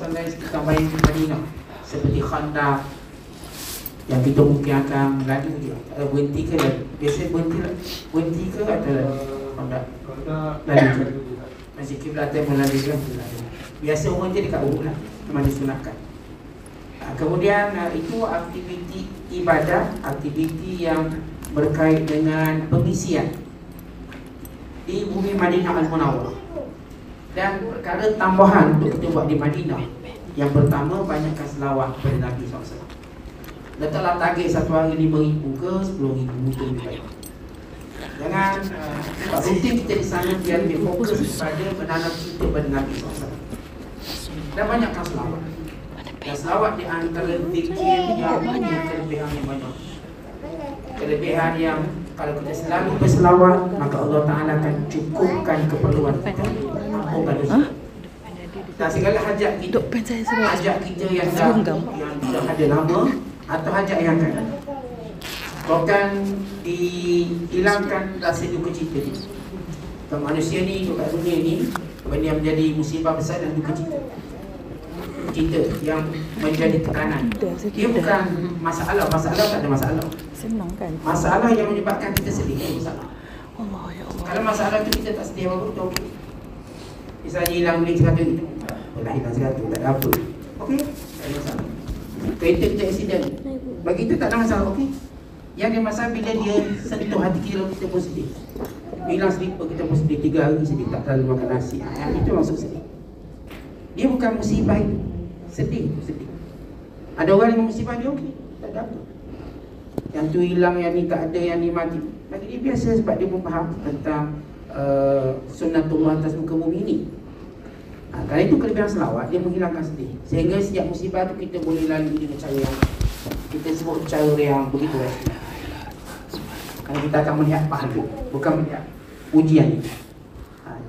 kawasan lain sekitar Madinah seperti Khandaq yang kita mungkin akan laju je, berhenti ke laju? Biasa berhenti ke atau Khandaq? Laju je. Masjid Kiblatain pun laju je. Biasa orang je dekat urut lah, memang disunahkan. Kemudian itu aktiviti ibadah, aktiviti yang berkait dengan pengisian di bumi Madinah Al-Munawwarah. Dan perkara tambahan untuk kita buat di Madinah, yang pertama, banyakkan selawat kepada Nabi SAW. Letaklah target satu hari 5,000 ke 10,000 itu lebih baik. Jangan rutin kita di sana biar lebih fokus kepada menanam cinta pada Nabi SAW. Dan banyakkan selawat. Dan selawat di antara zikir yang punya kelebihan yang banyak. Kelebihan yang kalau kita selalu berselawat, maka Allah Ta'ala akan cukupkan keperluan kita. Ampunkan dosa. Dan segala hajat kita, hajat kita yang dah ada lama atau hajat yang akan datang, bahkan dihilangkan rasa duka cita. Kalau manusia ni, dekat dunia ni, benda yang menjadi musibah besar dan duka cita. Cinta yang menjadi tekanan. Dia bukan masalah, masalah tak ada masalah. Senang kan? Masalah yang menyebabkan kita sedih, masalah. Allah ya Allah. Kalau masalah tu kita tak sedih apa-apa, tu okey. Misalnya hilang duit 100 itu, dah hilang 100, tak ada apa. Okey, tak ada masalah. Kereta kita accident, bagi kita tak ada masalah, okey. Yang dia masalah bila dia sentuh hati kita, kita pun sedih. Hilang slipper, kita pun sedih, 3 hari sedih, tak terlalu makan nasi. Itu maksud sedih. Dia bukan musibah itu. Sedih, sedih. Ada orang yang musibah dia okey, tak ada apa. Yang tu hilang, yang ni tak ada, yang ni mati. Bagi dia biasa sebab dia pun faham tentang sunnatullah atas muka bumi ini. Kerana itu kelebihan selawat, dia menghilangkan sedih. Sehingga setiap musibah tu kita boleh lalui dengan cara yang kita sebut cara yang begitu kerana kita akan melihat pahala, bukan melihat ujian.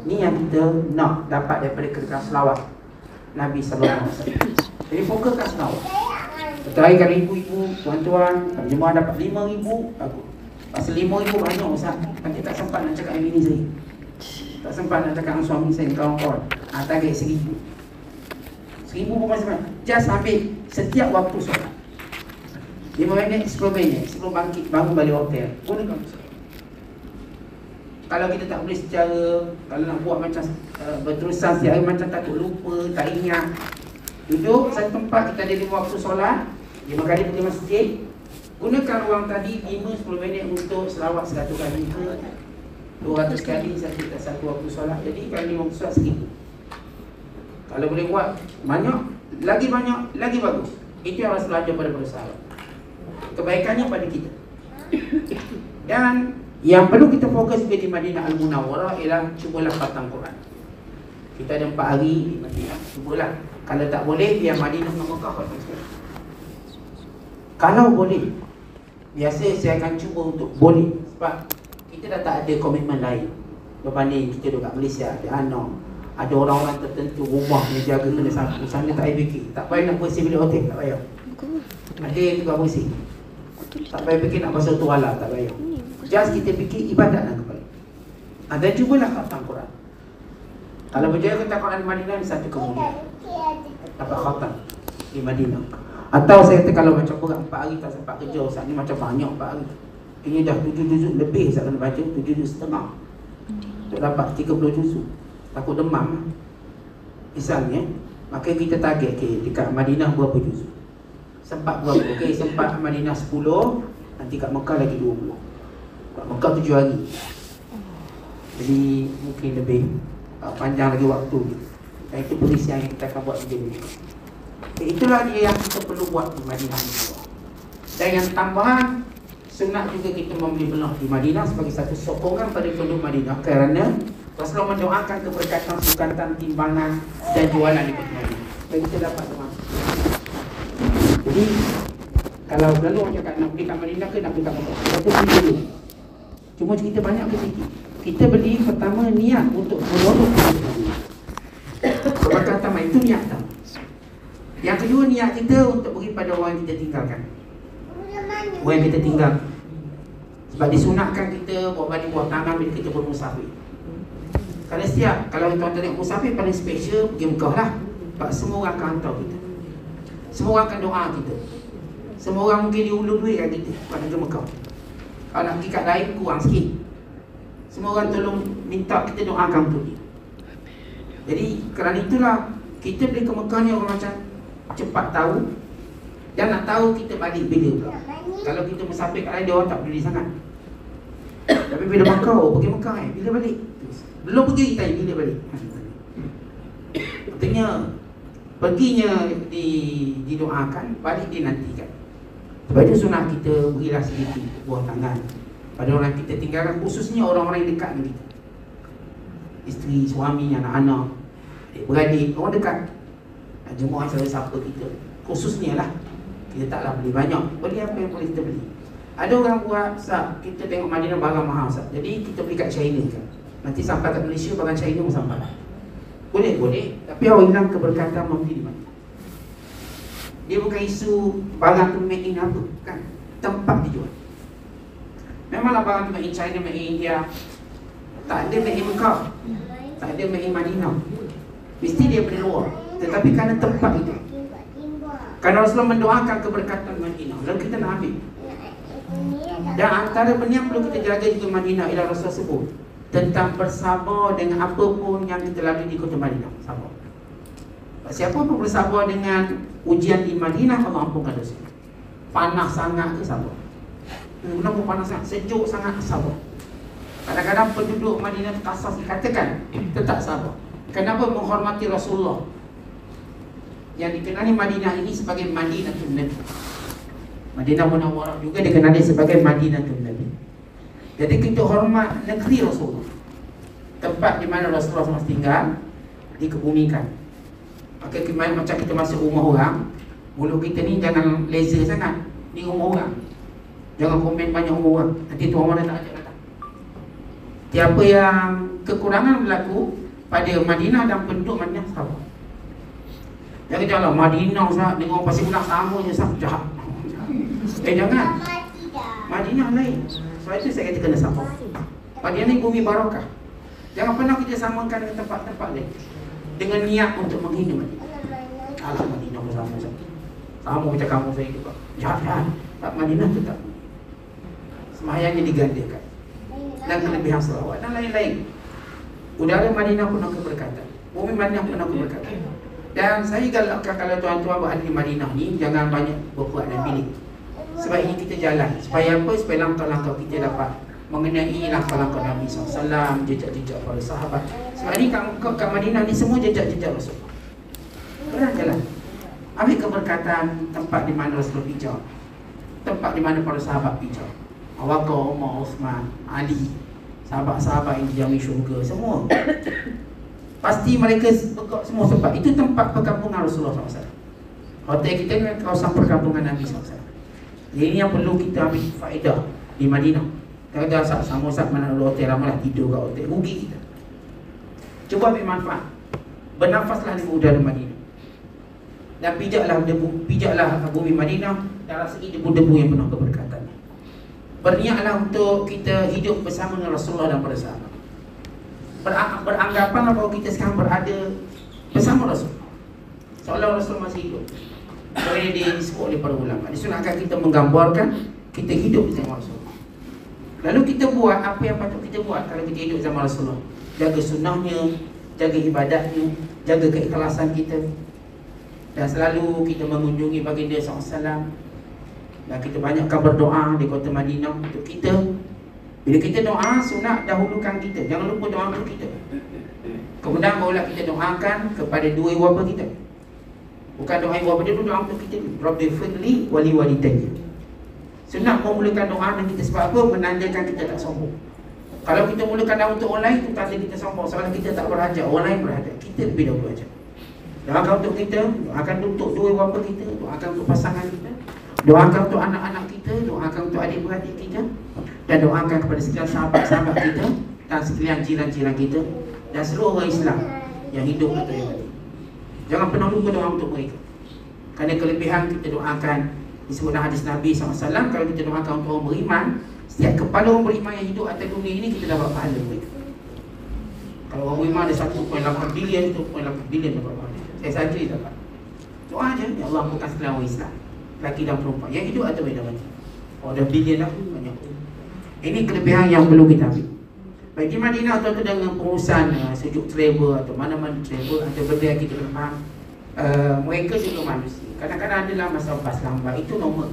Ini yang kita nak dapat daripada kelebihan selawat Nabi SAW. Jadi fokuskan selawat. Terakhir ibu-ibu, tuan-tuan, kalau jemaah dapat 5,000, bagus. Pasal 5,000 banyak Ustaz. Nanti tak sempat nak cakap yang ini saya. Tak sempat nak cakap dengan suami saya, kawan-kawan. Target 1,000. 1,000 pun masih banyak. Just ambil setiap waktu solat. 5 minit, 10 minit sebelum bangkit, bangun balik hotel. Gunakan solat. Kalau kita tak boleh secara, kalau nak buat macam berterusan setiap hari, macam takut lupa, tak ingat, duduk satu tempat, kita ada 5 waktu solat, 5 kali pergi masjid. Gunakan ruang tadi 5-10 minit untuk selawat 100 kali ke 200 kali satu waktu solat. Jadi kalau 5 waktu solat 1,000. Kalau boleh buat banyak, lagi bagus. Itu yang harus belajar pada sahabat. Kebaikannya pada kita. Dan yang perlu kita fokus di Madinah Al-Munawwarah ialah cubalah khatam Quran. Kita ada 4 hari di Madinah, cubalah. Kalau tak boleh, biar Madinah dengan Mekah khatam Quran. Kalau boleh, biasa saya akan cuba untuk boleh. Sebab kita dah tak ada komitmen lain berbanding kita duduk kat Malaysia, di Hanong. Ada orang-orang tertentu rumah yang jaga kena sapu. Sana tak payah fikir, tak payah nak bersih bilik hotel, tak payah. Ada yang tukar bersih, tak payah fikir nak basuh tuala, tak payah. Just kita fikir ibadat dan kembali. Dan cubalah khatam Quran. Kalau berjaya khatam Quran di Madinah, satu kemudian dapat khatam di Madinah. Atau saya kata kalau macam berat 4 hari tak sempat kerja, saat ni macam banyak 4 hari. Ini dah 7 juzuk lebih saya kena baca, 7 juzuk setengah. Untuk dapat 30 juzuk. Takut demam misalnya, maka kita target dekat Madinah berapa juzuk. Sempat berapa? Okey, sempat Madinah 10, nanti kat Mekah lagi 20. Kat Mekah 7 hari. Jadi mungkin lebih panjang lagi waktu. Dan itu perisian yang kita akan buat sendiri. Itulah dia yang kita perlu buat di Madinah. Dan yang tambahan, sunat juga kita membeli belah di Madinah sebagai satu sokongan pada penduduk Madinah, kerana Rasulullah mendoakan keberkatan, sukatan, timbangan dan jualan di Madinah. Dan kita dapat doa. Jadi kalau lalu orang cakap nak beli kat Madinah ke nak beli kat Mekah, kita beli dulu. Cuma kita banyak ke sikit. Kita beli pertama niat untuk menolong keberkatan, itu niat tahu. Yang kedua, niat kita untuk beri pada orang yang kita tinggalkan, orang yang kita tinggal. Sebab disunatkan kita buat balik buah tangan bila kita bermusafir. Kalau tuan-tuan tengok musafir paling special pergi Mekah lah. Sebab semua orang akan hantar kita, semua orang akan doa kita, semua orang mungkin diulur duit kat kita pada ke Mekah. Kalau nak pergi kat lain kurang sikit, semua orang tolong minta kita doakan untuk dia. Jadi kerana itulah kita pergi ke Mekah ni orang macam cepat tahu. Dan nak tahu kita balik bila pula. Kalau kita musafir kat lain, dia orang tak peduli sangat. Tapi bila Mekah, pergi Mekah bila balik? Belum pergi kita bila balik? Artinya perginya didoakan, balik dinantikan. Sebab itu sunat kita berilah sedikit buah tangan pada orang kita tinggalkan, khususnya orang-orang yang dekat dengan kita. Isteri, suami, anak-anak, adik-beradik, orang dekat. Jemaah siapa kita, khususnya lah. Kita taklah beli banyak, beli apa yang boleh kita beli. Ada orang buat, Ustaz, kita tengok Madinah barang mahal, Ustaz, jadi kita beli kat China kan. Nanti sampai kat Malaysia barang China pun sampai. Boleh, tapi orang hilang keberkatan membeli di mana. Dia bukan isu barang tu made in apa, kan? Tempat dijual. Memanglah barang tu made in China, made in India. Tak ada made in Mekah, tak ada made in Madinah. Mesti dia beri luar. Tetapi kerana tempat itu, kerana Rasulullah mendoakan keberkatan Madinah, lalu kita nak ambil. Dan antara benda yang perlu kita jaga juga Madinah ialah Rasulullah sebut tentang bersabar dengan apa pun yang kita lalui di kota Madinah. Sabar. Siapa pun bersabar dengan ujian di Madinah, Allah ampunkan dosa. Panas sangat ke sabar. Kenapa panas sangat? Sejuk sangat, sabar. Kadang-kadang penduduk Madinah kasar dikatakan, tetap sabar. Kenapa? Menghormati Rasulullah. Yang dikenali Madinah ini sebagai Madinatul Nabi. Madinah Munawwarah juga dikenali sebagai Madinatul Nabi. Jadi kita hormat negeri Rasulullah, tempat di mana Rasulullah SAW tinggal, dikebumikan. Maka macam kita masuk rumah orang, mulut kita ni jangan laser sangat. Ni rumah orang, jangan komen banyak rumah orang, nanti tuan mana tak ajak datang. Siapa yang kekurangan berlaku pada Madinah dan penduduk Madinah, sabar. Jangan jalan Madinah Ustaz, dengan orang Pasir Gudang sama je Ustaz, jahat. Jangan. Madinah lain. Sebab itu saya kata kena sabar. Madinah ni bumi barakah. Jangan pernah kita samakan dengan tempat-tempat lain dengan niat untuk menghina Madinah. Alah Madinah bersama Ustaz, sama macam kamu saya juga, jahat. Tak, Madinah tetap sembahyangnya digandakan dan kelebihan selawat dan lain-lain. Udara Madinah penuh keberkatan, bumi Madinah penuh keberkatan. Dan saya galakkan kalau tuan-tuan berada di Madinah ni, jangan banyak berbuat dan pilih. Sebab ini kita jalan. Supaya apa? Supaya langkah-langkah kita dapat mengenai langkah-langkah Nabi SAW, jejak-jejak para sahabat. Sebab ni kat Madinah ni semua jejak-jejak Rasulullah. Jalan. Ambil keberkatan tempat di mana Rasulullah pijak, tempat di mana para sahabat pijak. Abu Bakar, Umar, Uthman, Ali, sahabat-sahabat yang dijamin syurga, semua. Pasti mereka bekak semua tempat. Itu tempat perkampungan Rasulullah SAW. Hotel kita ni kawasan perkampungan Nabi SAW. Jadi ini yang perlu kita ambil faedah di Madinah. Kata Ustaz, sama Ustaz mana ada hotel, lamalah tidur kat hotel, rugi kita. Cuba ambil manfaat. Bernafaslah di udara Madinah. Dan pijaklah bumi Madinah dalam segi debu-debu yang penuh keberkatan. Berniatlah untuk kita hidup bersama dengan Rasulullah dan para sahabat. Beranggapanlah bahawa kita sekarang berada bersama Rasul, seolah Rasul masih hidup. Sebenarnya dia disebut oleh para ulama, disunatkan kita menggambarkan kita hidup bersama Rasul. Lalu kita buat apa yang patut kita buat kalau kita hidup bersama Rasulullah. Jaga sunnahnya, jaga ibadatnya, jaga keikhlasan kita. Dan selalu kita mengunjungi baginda SAW. Dan kita banyakkan berdoa di kota Madinah untuk kita. Bila kita doa, sunat dahulukan kita. Jangan lupa doa untuk kita. Kemudian barulah kita doakan kepada dua ibu bapa kita. Bukan doa ibu bapa dia, doa untuk kita. Rabbi firli wali walidayya. Sunat memulakan doa dengan kita sebab apa? Menandakan kita tak sombong. Kalau kita mulakan doa untuk orang lain, itu tanda kita sombong. Sebab kita tak berhajat, orang lain berhajat. Kita lebih dahulu hajat. Doakan untuk kita, doakan untuk dua ibu bapa kita, doakan untuk pasangan kita, doakan untuk anak-anak kita, doakan untuk adik-beradik kita, dan doakan kepada sekalian sahabat-sahabat kita dan sekalian jiran-jiran kita dan seluruh orang Islam yang hidup atau yang mati. Jangan pernah lupa doa untuk mereka. Kerana kelebihan kita doakan disebut dalam hadis Nabi SAW, kalau kita doakan untuk orang beriman, setiap kepala orang beriman yang hidup atas dunia ini, kita dapat pahala mereka. Kalau orang beriman ada 1.8 bilion, 1.8 bilion dapat pahala. Saya saja dapat. Doa je, ya Allah ampunkan segala orang Islam, lelaki dan perempuan yang hidup atau yang dah mati. Oh, dah bilion lah banyak. Ini kelebihan yang perlu kita ambil. Baik di Madinah atau dengan pengurusan sejuk travel atau mana-mana travel, ada benda yang kita kena faham. Mereka juga manusia. Kadang-kadang adalah masa bas lambat, itu normal.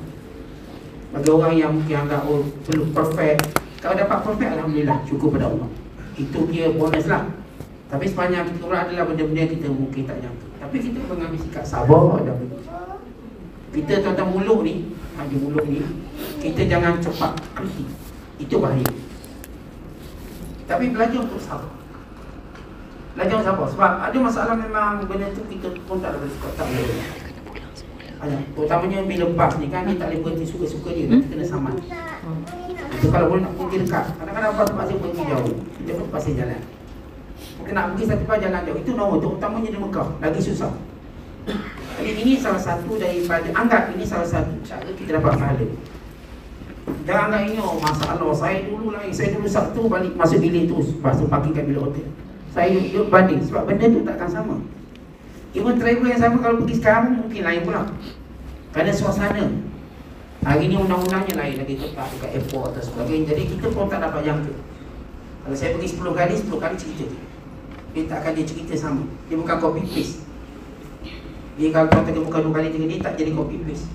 Bagi orang yang mungkin anggap perlu perfect, kalau dapat perfect, alhamdulillah, syukur pada Allah. Itu dia bonus lah. Tapi sepanjang kita orang adalah benda-benda yang kita mungkin tak jangka. Tapi kita mengambil sikap sabar dan berdoa. Kita tentang muluk ni, di muluk ni, kita jangan cepat kritik. Itu bahaya. Tapi belajar untuk sabar. Belajar untuk sabar. Sebab ada masalah memang benda tu kita pun tak boleh suka, tak boleh. Terutamanya bila bas ni kan, dia tak boleh berhenti suka-suka dia, nanti kena saman. Itu kalau boleh nak pergi dekat. Kadang-kadang bas terpaksa pergi jauh, dia pun terpaksa jalan. Mungkin nak pergi satu pas jalan jauh. Itu normal, terutamanya di Mekah, lagi susah. Jadi ini salah satu daripada, anggap ini salah satu cara kita dapat pahala. Jangan anggap ini masalah saya dulu Sabtu balik masuk bilik tu, lepas tu parking kat bilik hotel. Saya duduk banding, sebab benda tu takkan sama. Even travel yang sama kalau pergi sekarang mungkin lain pula. Kerana suasana hari ni undang-undangnya lain lagi, tetap dekat airport atau sebagainya. Jadi kita pun tak dapat jangka. Kalau saya pergi 10 kali cerita dia. Dia tak akan dia cerita sama. Dia bukan copy paste. Dia kalau kata dia bukan 2 kali 3 dia tak jadi copy paste.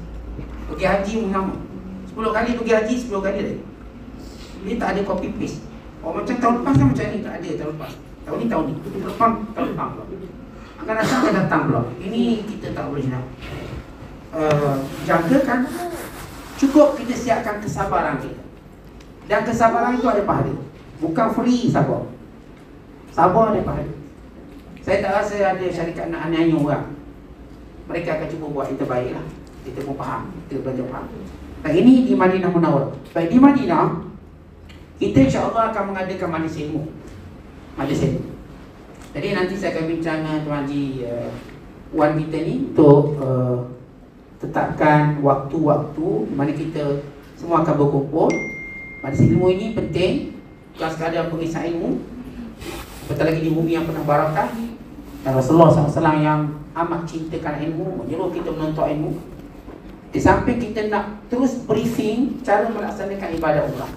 Pergi haji pun sama. 10 kali pergi haji 10 kali lagi. Dia tak ada copy paste. Oh macam tahun lepas kan macam ni, tak ada tahun lepas. Tahun ni tahun lepas pula. Akan datang pula. Ini kita tak boleh nak jangkakan. Cukup kita siapkan kesabaran kita. Dan kesabaran itu ada pahala. Bukan free sabar. Sabar ada pahala. Saya tak rasa ada syarikat nak aniaya orang. Mereka akan cuba buat yang terbaik lah. Kita pun faham, kita belajar faham. Dan ini di Madinah Munawwarah. Baik di Madinah, kita insya-Allah akan mengadakan majlis ilmu. Majlis ilmu. Jadi nanti saya akan bincang dengan Tuan Haji Wan kita ni untuk tetapkan waktu-waktu di mana kita semua akan berkumpul. Majlis ilmu ini penting, bukan sekadar pengisah ilmu, betul lagi di bumi yang penuh barakah. Dan Rasulullah SAW yang amat cintakan ilmu, menyuruh kita menuntut ilmu. Di samping kita nak terus briefing cara melaksanakan ibadah umrah.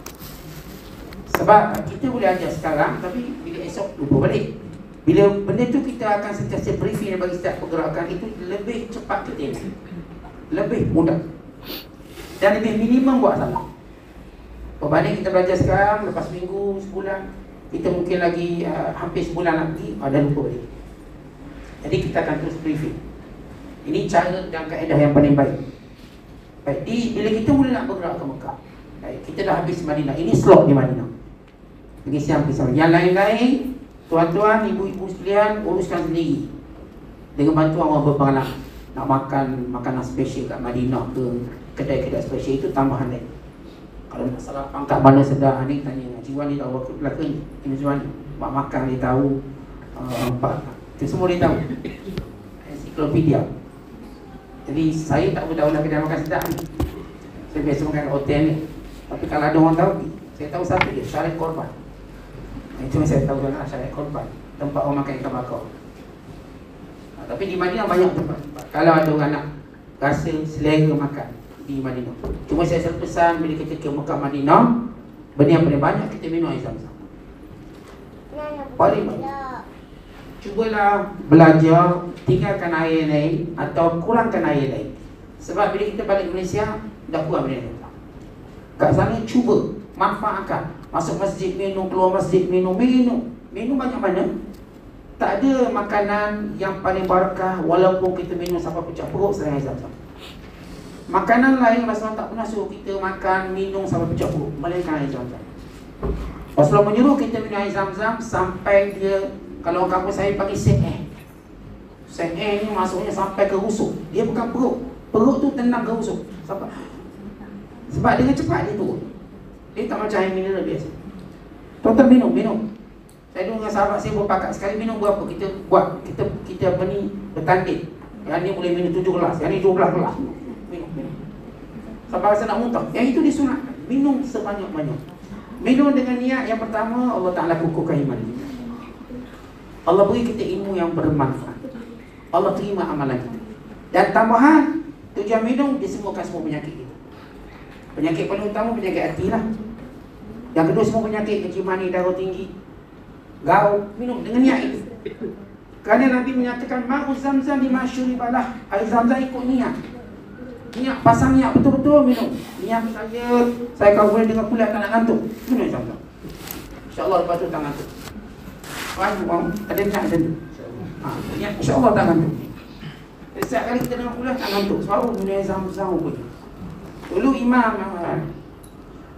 Sebab kita boleh ajar sekarang, tapi bila esok lupa balik. Bila benda tu kita akan sentiasa briefing bagi setiap pergerakan, itu lebih cepat kita lebih mudah dan lebih minimum buat salah. Berbanding kita belajar sekarang, lepas minggu, sebulan, kita mungkin lagi hampir sebulan lagi ada lupa balik. Jadi kita akan terus briefing. Ini cara dan kaedah yang paling baik. Baik, bila kita mula nak bergerak ke Mekah, baik, kita dah habis Madinah. Ini slot di Madinah. Pergi siang. Yang lain-lain, tuan-tuan, ibu-ibu sekalian, uruskan sendiri dengan bantuan orang berpengalaman. Nak makan makanan spesial kat Madinah ke kedai-kedai spesial, itu tambahan lain. Kalau nak sarapan kat mana sedap, ni tanya Jiwan ni tahu waktu belakang ni, Jiwan ni buat makan dia tahu, itu semua dia tahu. Ensiklopedia. Jadi saya tak tahu lah kedai makan sedap ni. Saya biasa makan kat hotel ni. Tapi kalau ada orang tahu, saya tahu satu dia, Syarikat Korban. Itu yang saya tahu kan, Syarikat Korban, tempat orang makan ikan bakar. Tapi di Madinah banyak tempat. Kalau ada orang nak rasa selera makan di Madinah. Cuma saya selalu pesan bila kita ke Mekah Madinah, benda yang paling banyak kita minum air Zam-Zam. Paling banyak. Cubalah belajar tinggalkan air lain atau kurangkan air lain. Sebab bila kita balik Malaysia, dah kurang benda ni. Kat sana cuba manfaatkan. Masuk masjid minum, keluar masjid minum. Minum banyak mana? Tak ada makanan yang paling barakah walaupun kita minum sampai pecah perut selain air Zam-Zam. Makanan lain Rasulullah tak pernah suruh kita makan, minum sampai pecah perut, melainkan air Zam-Zam. Rasulullah menyuruh kita minum air Zam-Zam sampai dia, kalau kampung saya panggil seheh. Seheh ni maksudnya sampai ke rusuk. Dia bukan perut. Perut tu tenang ke rusuk. Sebab dengan cepat dia turun. Dia tak macam air mineral biasa. Tuan-tuan minum. Saya dulu dengan sahabat saya berpakat sekali minum berapa kita buat, kita apa ni, bertanding. Yang ni boleh minum 7 gelas, yang ni 12 gelas. Minum. Sampai rasa nak muntah. Yang itu disunatkan. Minum sebanyak-banyak. Minum dengan niat yang pertama, Allah Ta'ala kukuhkan iman. Allah beri kita ilmu yang bermanfaat. Allah terima amalan kita. Dan tambahan, tujuan minum disembuhkan semua penyakit kita. Penyakit paling utama penyakit hati lah. Yang kedua semua penyakit kencing manis, darah tinggi, gaul, minum dengan niat itu. Kerana Nabi menyatakan ma'u zamzam lima syuribalah. Air zamzam ikut niat. Niat, pasang niat betul-betul minum. Niat saya kalau boleh dengar kuliah tak nak ngantuk, minum air zamzam. InsyaAllah lepas tu tak ngantuk. Ada niat macam tu. Niat insyaAllah tak ngantuk. Setiap kali kita dengar kuliah tak ngantuk, selalu minum air zamzam pun. Dulu Imam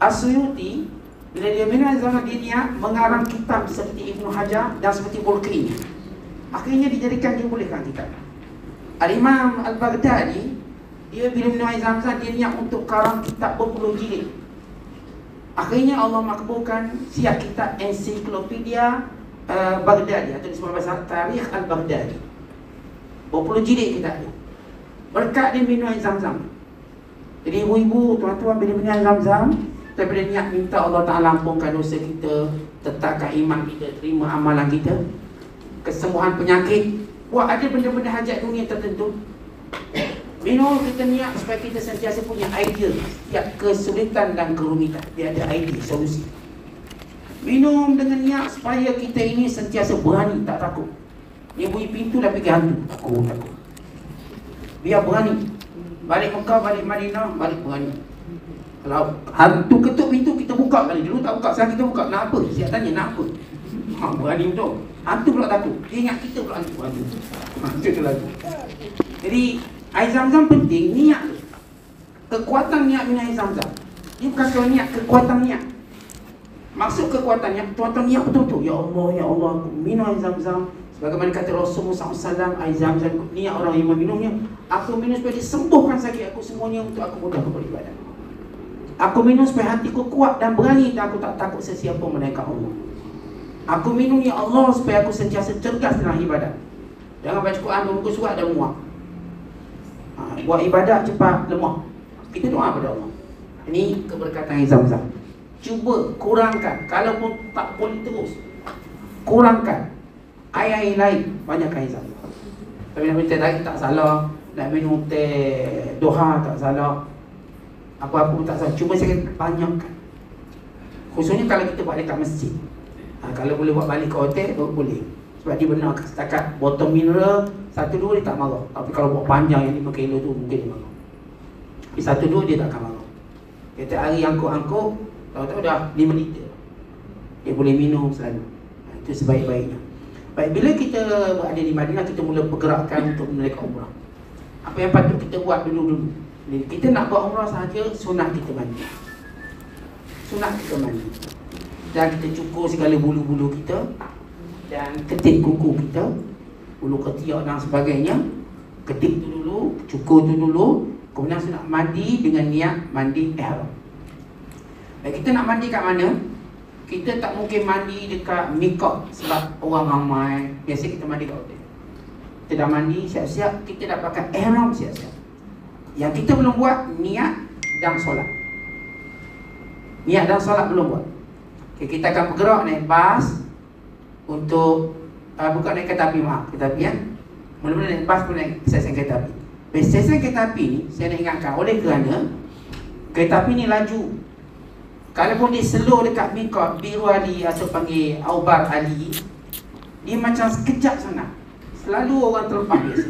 As-Suyuti bila dia minum air zamzam, dia niat mengarang kitab seperti Ibnu Hajar dan seperti Bulqini. Akhirnya dijadikan, dia bolehkan kitab. Al-Imam Al-Baghdadi, dia bila minum air zamzam, dia niat untuk karang kitab berpuluh jilid. Akhirnya Allah makbulkan siap kitab ensiklopedia Baghdadi atau disebut bahasa Tarikh Al-Baghdadi. Berpuluh jilid kitab itu. Berkat dia minum air zamzam. Jadi ibu-ibu, tuan-tuan, bila minum air zamzam, daripada niat minta Allah Ta'ala ampunkan dosa kita, tetapkan iman kita, terima amalan kita, kesembuhan penyakit, buat ada benda-benda hajat dunia tertentu. Minum kita niat supaya kita sentiasa punya idea setiap kesulitan dan kerumitan. Dia ada idea, solusi. Minum dengan niat supaya kita ini sentiasa berani, tak takut. Dia bunyi pintu dah pergi hantu, takut. Biar berani. Balik Mekah, balik Madinah, balik berani. Kalau hantu ketuk pintu, kita buka kali. Dulu tak buka, sekarang kita buka. Nak apa? Siap tanya, nak apa? Berani betul. Hantu pula takut. Dia ingat kita pula hantu. Itu lagu. Jadi air zamzam penting, niat tu. Kekuatan niat minum air zamzam. Dia bukan sekadar niat, kekuatan niat. Maksud kekuatan niat, tuan-tuan niat betul-betul. Ya Allah, aku minum air zamzam. Sebagaimana kata Rasulullah SAW, air zamzam niat orang yang meminumnya. Aku minum supaya disembuhkan sakit aku semuanya untuk aku mudah beribadah. Aku minum supaya hatiku kuat dan berani dan aku tak takut sesiapa melainkan Allah. Aku minum ya Allah supaya aku sentiasa cergas dalam ibadat. Jangan baca Quran muka surat dan muak. Buat ibadat cepat lemah. Kita doa pada Allah. Ini keberkatan air zamzam. Cuba kurangkan, kalaupun tak boleh terus, kurangkan air-air lain, banyak air zamzam. Tapi nak minum teh lain tak salah, nak minum teh doha tak salah, apa-apa pun tak salah. Cuma saya banyakkan. Khususnya kalau kita buat dekat masjid. Kalau boleh buat balik ke hotel, boleh. Sebab dia benar setakat botol mineral 1-2 dia tak marah. Tapi kalau buat panjang yang 5 kilo tu mungkin dia marah. Tapi 1-2 dia tak akan marah. Kata hari angkut-angkut, tahu-tahu dah 5 liter. Dia boleh minum selalu. Itu sebaik-baiknya. Baik, bila kita berada di Madinah, kita mula pergerakan untuk menunaikan umrah. Apa yang patut kita buat dulu-dulu? Kita nak buat umrah sahaja, sunat kita mandi. Sunat kita mandi. Dan kita cukur segala bulu-bulu kita, dan ketik kuku kita, bulu ketiak dan sebagainya. Ketik tu dulu, cukur tu dulu. Kemudian sunat mandi dengan niat mandi ihram. Baik, kita nak mandi kat mana? Kita tak mungkin mandi dekat mikot sebab orang ramai. Biasa kita mandi kat hotel. Kita dah mandi siap-siap, kita dah pakai ihram siap-siap. Yang kita belum buat, niat dan solat. Niat dan solat belum buat. Okay, kita akan bergerak naik bas untuk bukan naik kereta api, maaf, kereta api kan. Mula-mula naik bas pun naik stesen kereta api. Stesen kereta api ni, saya nak ingatkan, oleh kerana kereta api ni laju. Kalaupun dia slow dekat Mikot, Biru Ali atau panggil Aubar Ali, dia macam sekejap sangat. Selalu orang terlepas biasa.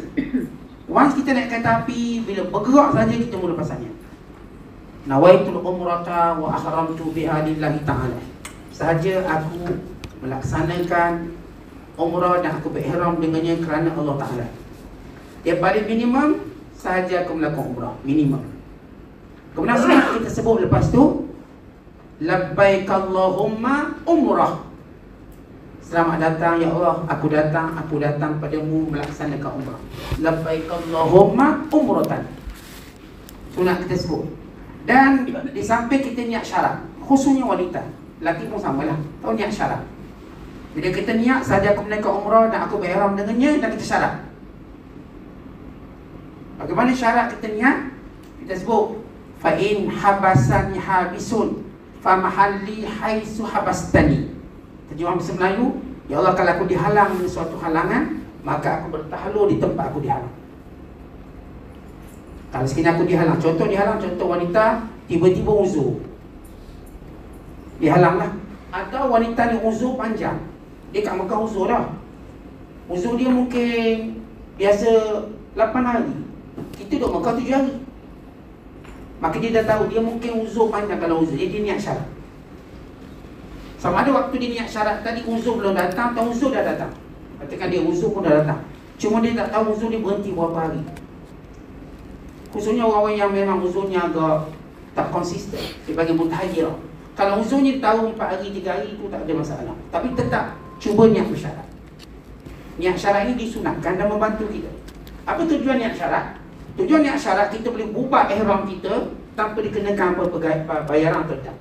Once kita naik kereta api, bila bergerak saja kita mula pasangnya. Nawaitul umrata wa ahramtu biha lillahi ta'ala. Sahaja aku melaksanakan umrah dan aku berihram dengannya kerana Allah Ta'ala. Yang paling minimum, sahaja aku melakukan umrah. Minimum. Kemudian sunat kita sebut lepas tu, labbaik Allahumma umrah. Selamat datang ya Allah, aku datang padamu melaksanakan umrah. Labbaik Allahumma umratan. Sunat kita sebut. Dan di samping kita niat syarat, khususnya wanita, lelaki pun samalah, tahu niat syarat. Bila kita niat sahaja aku menunaikan umrah dan aku berihram dengannya, dan kita syarat. Bagaimana syarat kita niat? Kita sebut fa in habasani habisun fa mahalli haitsu habastani. Terjemahan bahasa Melayu, ya Allah, kalau aku dihalang dengan suatu halangan, maka aku bertahlul di tempat aku dihalang. Kalau sekiranya aku dihalang, contoh wanita tiba-tiba uzur, dihalang lah. Atau wanita ni uzur panjang, dia kat Mekah uzur dah, uzur dia mungkin biasa 8 hari, kita duduk Mekah 7 hari. Maka dia dah tahu dia mungkin uzur panjang. Kalau uzur dia niat syarat. Sama ada waktu dia niat syarat tadi uzur belum datang atau uzur dah datang. Katakan dia uzur pun dah datang, cuma dia tak tahu uzur dia berhenti berapa hari. Khususnya orang-orang yang memang uzurnya agak tak konsisten, sebagai mutahajir. Kalau uzurnya tahu 4 hari, 3 hari, itu tak ada masalah. Tapi tetap cuba niat bersyarat. Niat syarat ini disunatkan dan membantu kita. Apa tujuan niat syarat? Tujuan niat syarat, kita boleh bubar ihram kita tanpa dikenakan apa bayaran atau tak.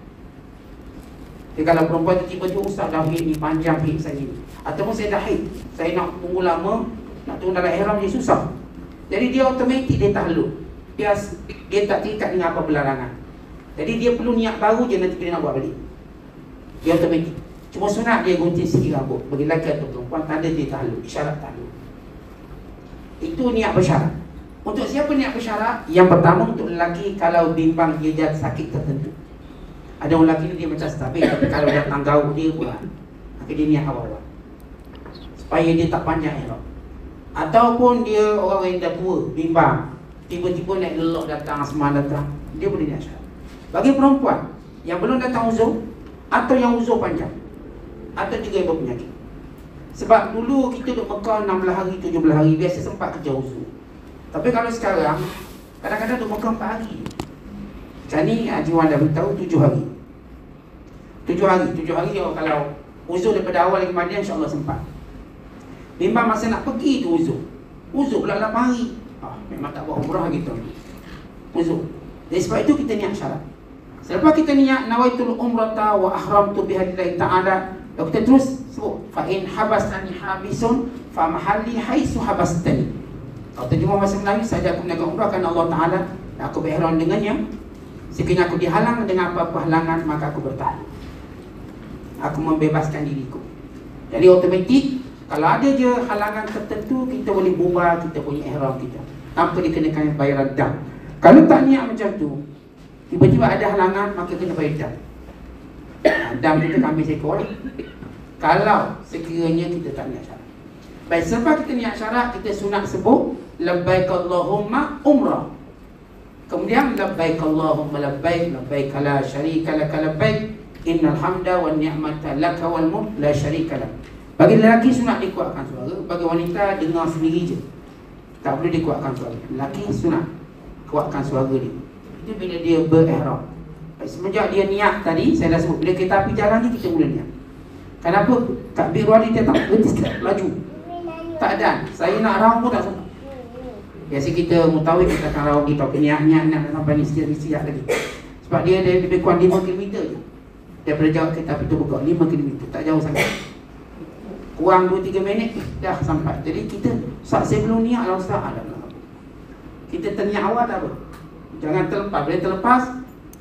Jadi kalau perempuan tu tiba-tiba, ustaz dah haid ni, panjang haid saya ni, ataupun saya dah haid, saya nak tunggu lama, nak tunggu dalam ihram dia susah. Jadi dia automatik dia tahlul. Dia tak terikat dengan apa berlarangan. Jadi dia perlu niat baru je, nanti dia nak buat balik. Dia automatik. Cuma sunat dia gunting sikit rambut. Bagi lelaki atau perempuan, tanda dia tahlul, isyarat tahlul. Itu niat bersyarat. Untuk siapa niat bersyarat? Yang pertama untuk lelaki, kalau bimbang dia jatuh sakit tertentu. Ada orang lelaki ni dia macam stabil, tapi kalau datang gaul dia buat, maka dia niat awal-awal supaya dia tak panjang ihram. Ataupun dia orang yang dah tua, bimbang, tiba-tiba naik lelok datang, asma datang, dia boleh niat syarat. Bagi perempuan yang belum datang uzur, atau yang uzur panjang, atau juga yang berpenyakit. Sebab dulu kita duduk Mekah 16 hari, 17 hari, biasa sempat kerja uzur. Tapi kalau sekarang, kadang-kadang duduk Mekah 4 hari. Macam ni Haji Wan dah beritahu 7 hari. 7 hari kalau uzur daripada awal lagi Madinah, insyaAllah sempat. Bimbang masa nak pergi tu uzur pula 8 hari. Memang tak buat umrah gitu, uzur. Jadi sebab itu kita niat syarat. Selepas kita niat nawaitul umrata wa ahramtu bihadillahi ta'ala, lalu kita terus sebut fa in habastani habisun fa mahalli haitsu habastani. Kalau terjemah bahasa Melayu, saja aku meniaga umrah kerana Allah Ta'ala, dan aku berihram dengannya. Sekiranya aku dihalang dengan apa-apa halangan, maka aku bertahan. Aku membebaskan diriku. Jadi otomatik, kalau ada je halangan tertentu, kita boleh bubar kita punya ihram kita tanpa dikenakan bayaran dam. Kalau tak niat macam tu, tiba-tiba ada halangan, maka kena bayar dam. Dam kita kambing seekor. Kalau sekiranya kita tak niat syarat. Baik, sebab kita niat syarat, kita sunat sebut labbaik Allahumma umrah. Kemudian labbaik Allahumma labbaik, labbaik la syarika lak labbaik, innal hamda wan ni'mata lak wal mulk la syarika lak. Bagi lelaki sunat dikuatkan suara, bagi wanita dengar sendiri je, tak boleh dikuatkan suara. Lelaki sunat kuatkan suara dia. Itu bila dia berihram. Semenjak dia niat tadi, saya dah sebut, bila kereta api jalan ni kita mula niat. Kenapa? Takbir wali dia tak berhenti sekejap, laju. Tak ada. Saya nak raung pun tak sempat. Biasa kita mutawid, kita akan raung kita niat sampai ni siap lagi. Sebab dia lebih kurang 5 km je daripada jauh kereta api tu buka, 5 km, tak jauh sangat. Kurang 2-3 minit dah sampai. Jadi kita saya belum niat lah ustaz. Kita terniat awal tak apa. Jangan terlepas. Bila terlepas,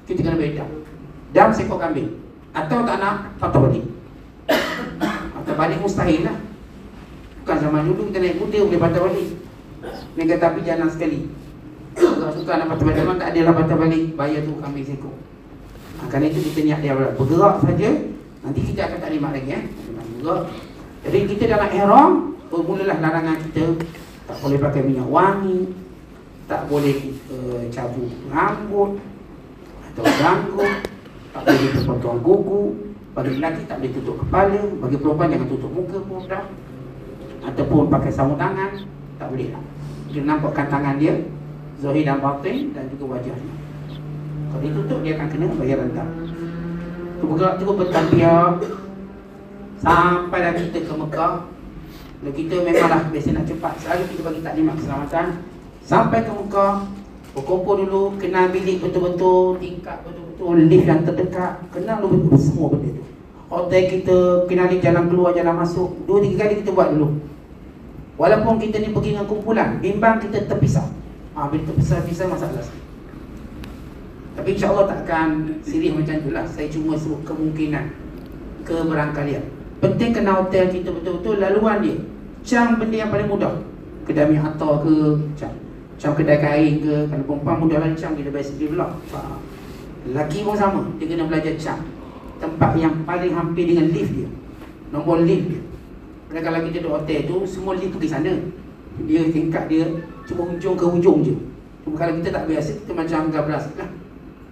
kita kena beda. Dam seekor kambing. Atau tak nak, patah balik. Patah balik mustahil lah. Bukan zaman dulu kita naik kuda boleh patah balik. Naik kereta api jalan sekali. Kalau suka nak patah balik, memang tak adalah patah balik. Bayar tu kambing seekor. Kerana itu kita niat dia bergerak saja. Nanti kita akan tak nikmat lagi bergerak. Jadi kita dalam ihram, bermulalah larangan kita. Tak boleh pakai minyak wangi, tak boleh kita cabut rambut atau janggut, tak boleh kita potong kuku. Bagi lelaki tak boleh tutup kepala, bagi perempuan jangan tutup muka pun dah. Ataupun pakai sarung tangan, tak boleh lah. Dia nampakkan tangan dia, zahir dan batin, dan juga wajahnya. Kalau ditutup, dia akan kena bayar rendah. Bergerak terus bertabiah sampai dah kita ke Mekah. Kalau kita memanglah biasa nak cepat, selalu kita bagi taklimat keselamatan. Sampai ke Mekah, berkumpul dulu, kenal bilik betul-betul, tingkat betul-betul, lift yang terdekat, kenal dulu semua benda tu. Hotel kita, kenali jalan keluar, jalan masuk, 2-3 kali kita buat dulu. Walaupun kita ni pergi dengan kumpulan, bimbang kita terpisah. Bila terpisah-pisah masalah sikit. Tapi insyaAllah takkan sirih macam tu lah. Saya cuma sebut kemungkinan keberangkalian. Penting kena hotel kita betul-betul, laluan dia cam benda yang paling mudah. Kedai mi atar ke, cam kedai kain ke. Kalau perempuan mudah lah cam, dia biasa dia belak. Lelaki pun sama, dia kena belajar cam. Tempat yang paling hampir dengan lift dia, nombor lift dia. Kerana kalau kita duduk hotel tu, semua lift pergi sana. Dia tingkat dia cuma hujung ke hujung je. Cuma kalau kita tak biasa, kita macam gabras lah.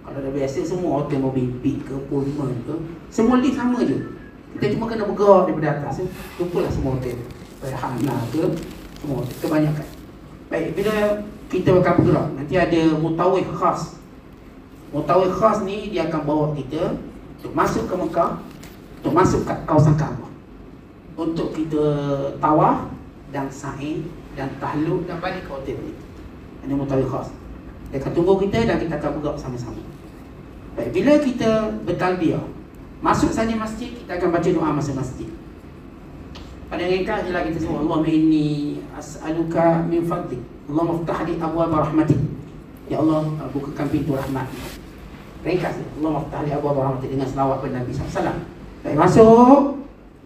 Kalau dah biasa, semua hotel mau Big ke, Pullman ke, semua lift sama je. Kita cuma kena bergerak daripada atas. Lupalah semua hotel. Kayak Hana ke, semua hotel, kebanyakan. Baik, bila kita akan bergerak, nanti ada mutawif khas. Mutawif khas ni, dia akan bawa kita untuk masuk ke Mekah, untuk masuk ke kawasan Kaabah, untuk kita tawaf dan sa'i dan tahlul dan balik ke hotel ni. Ada mutawif khas. Dia akan tunggu kita dan kita akan bergerak sama-sama. Baik, bila kita bertalbiyah, masuk saja masjid, kita akan baca doa masuk masjid. Pada ringkas je lah kita semua, Allahumma inni as'aluka min fadlik, Allahumma ftah li abwaab rahmatik. Ya Allah, bukakan pintu rahmat. Ringkas je, Allahumma ftah li abwaab rahmatik, dengan selawat pada Nabi SAW. Baik, masuk.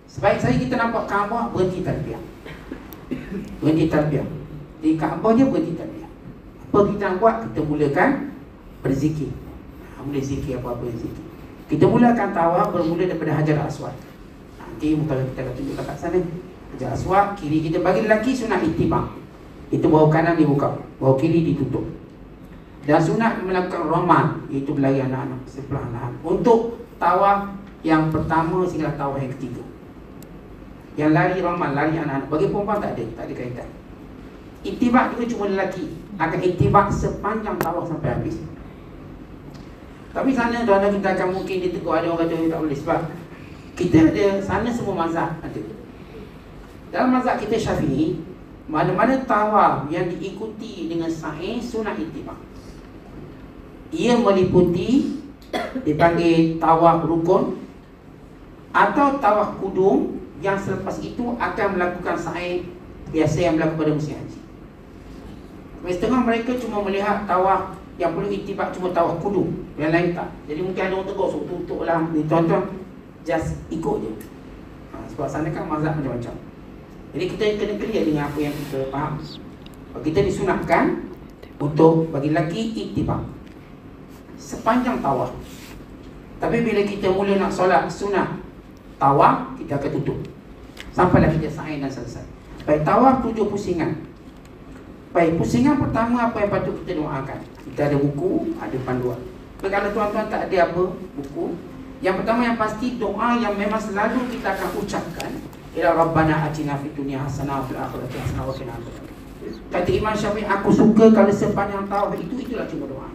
Sebaik saya kita nampak Kaabah, berhenti talbiyah. Berhenti talbiyah. Di Kaabah je berhenti talbiyah. Apa kita nak buat? Kita mulakan berzikir. Mula zikir apa-apa zikir. Kita mulakan tawaf bermula daripada Hajar Aswad. Nanti muka kita akan tunjuk kat sana. Hajar Aswad, kiri kita bagi lelaki sunat ittiba'. Itu bahu kanan dibuka, bahu kiri ditutup. Dan sunat melakukan ramal, iaitu berlari anak-anak seperlahan-lahan. Untuk tawaf yang pertama sehingga tawaf yang ketiga. Yang lari ramal, lari anak-anak. Bagi perempuan tak ada kaitan. Ittiba' juga cuma lelaki akan ittiba' sepanjang tawaf sampai habis. Tapi sana tuan-tuan kita akan mungkin ditegur, ada orang kata tak boleh sebab kita ada sana semua mazhab ada. Dalam mazhab kita Syafi'i, mana-mana tawaf yang diikuti dengan sa'i sunat ittiba'. Ia meliputi dipanggil tawaf rukun atau tawaf kudum, yang selepas itu akan melakukan sa'i biasa yang berlaku pada musim haji. Setengah mereka cuma melihat tawaf yang perlu ittiba' cuma tawaf kudum, yang lain tak. Jadi mungkin ada orang tegur, so tutup lah. Tuan-tuan just ikut je. Sebab sana kan mazhab macam-macam. Jadi kita kena clear dengan apa yang kita faham. Kita disunatkan untuk bagi lelaki ittiba' sepanjang tawaf. Tapi bila kita mula nak solat sunat tawaf, kita akan tutup sampailah kita sa'i dan selesai. Baik, tawaf 7 pusingan. Baik, pusingan pertama apa yang patut kita doakan? Kita ada buku, ada panduan. Tapi kalau tuan-tuan tak ada apa buku, yang pertama yang pasti doa yang memang selalu kita akan ucapkan ialah Rabbana atina fid dunya hasanah wa fil akhirati hasanah wa qina adzabannar. Kata Imam Syafi'i, aku suka kalau sepanjang tawaf itulah cuma doa.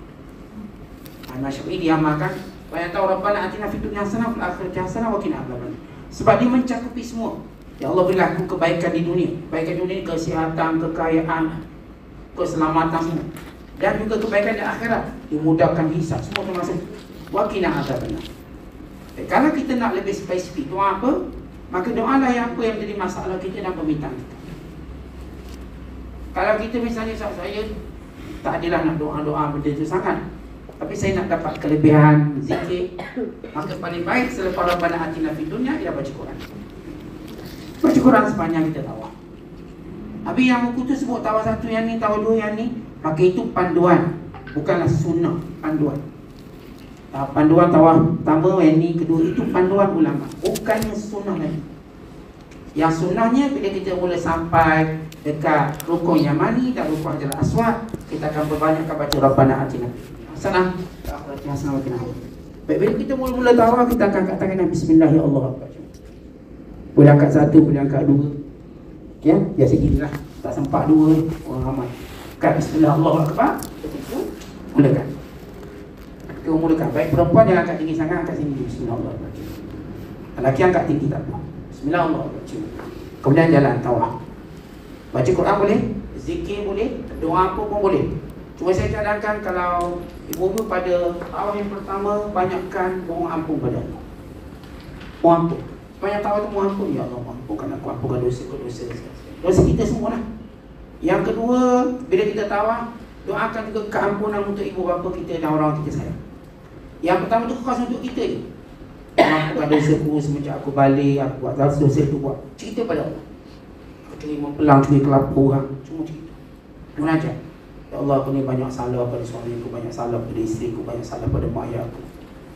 Imam Syafi'i diamalkan, banyak tahu Rabbana atina fid dunya hasanah wa fil akhirati hasanah wa qina adzabannar. Sebab dia mencakupi semua. Ya Allah, berilah aku kebaikan di dunia. Kebaikan di dunia, kesihatan, kekayaan, keselamatan semua. Dan juga kebaikan di akhirat, dimudahkan hisab, semua termasuk wa qina adzabannar. Kalau kita nak lebih spesifik, doa apa? Maka doalah yang apa yang jadi masalah kita dan permintaan kita. Kalau kita misalnya, saya tak adalah nak doa-doa benda itu sangat, tapi saya nak dapat kelebihan zikir, maka paling baik selepas Rabbana atina fid dunya ialah baca Quran. Baca Quran sepanjang kita tawaf. Habis yang buku tu sebut tawaf 1 yang ni, tawaf 2 yang ni, maka itu panduan, bukanlah sunnah, panduan. Panduan tawaf pertama, yang ni, kedua, itu panduan ulama, bukannya sunnah lagi. Yang sunnahnya bila kita mula sampai dekat rukun Yamani dan rukun Hajar Aswad, kita akan perbanyakkan baca Rabbana atina hasanah wa akhirati hasanah wa qina adzabannar. Baik, bila kita mula-mula tawaf, kita akan angkat tangan bismillah ya Allah. Boleh angkat 1, boleh angkat 2. Ya, biasa ginilah. Tak sempat 2, orang ramai. Angkat bismillah Allahu akbar. Mulakan. Kita mulakan. Baik, perempuan jangan angkat tinggi sangat, angkat sini bismillah Allah akbar. Lelaki angkat tinggi tak apa. Bismillah Allah akbar. Kemudian jalan tawaf. Baca Quran boleh, zikir boleh, doa apa pun boleh. Cuma saya cadangkan kalau ibu-ibu pada tawaf yang pertama, banyakkan mohon ampun pada Allah. Mohon ampun. Banyak tawaf tu mohon ampun, ya Allah ampunkan aku, ampunkan dosa kita semua lah. Yang kedua, bila kita tawaf, doakan juga keampunan untuk ibu bapa kita dan orang kita sayang. Yang pertama tu khas untuk kita je. Ampunkan dosaku semenjak aku balik, aku buat dosa tu, buat cerita pada Allah. curi mempelang, curi kelapa orang, cuma cerita. Munajat. Ya Allah, aku ni banyak salah pada suami aku, banyak salah pada isteri aku, banyak salah pada mak ayah aku.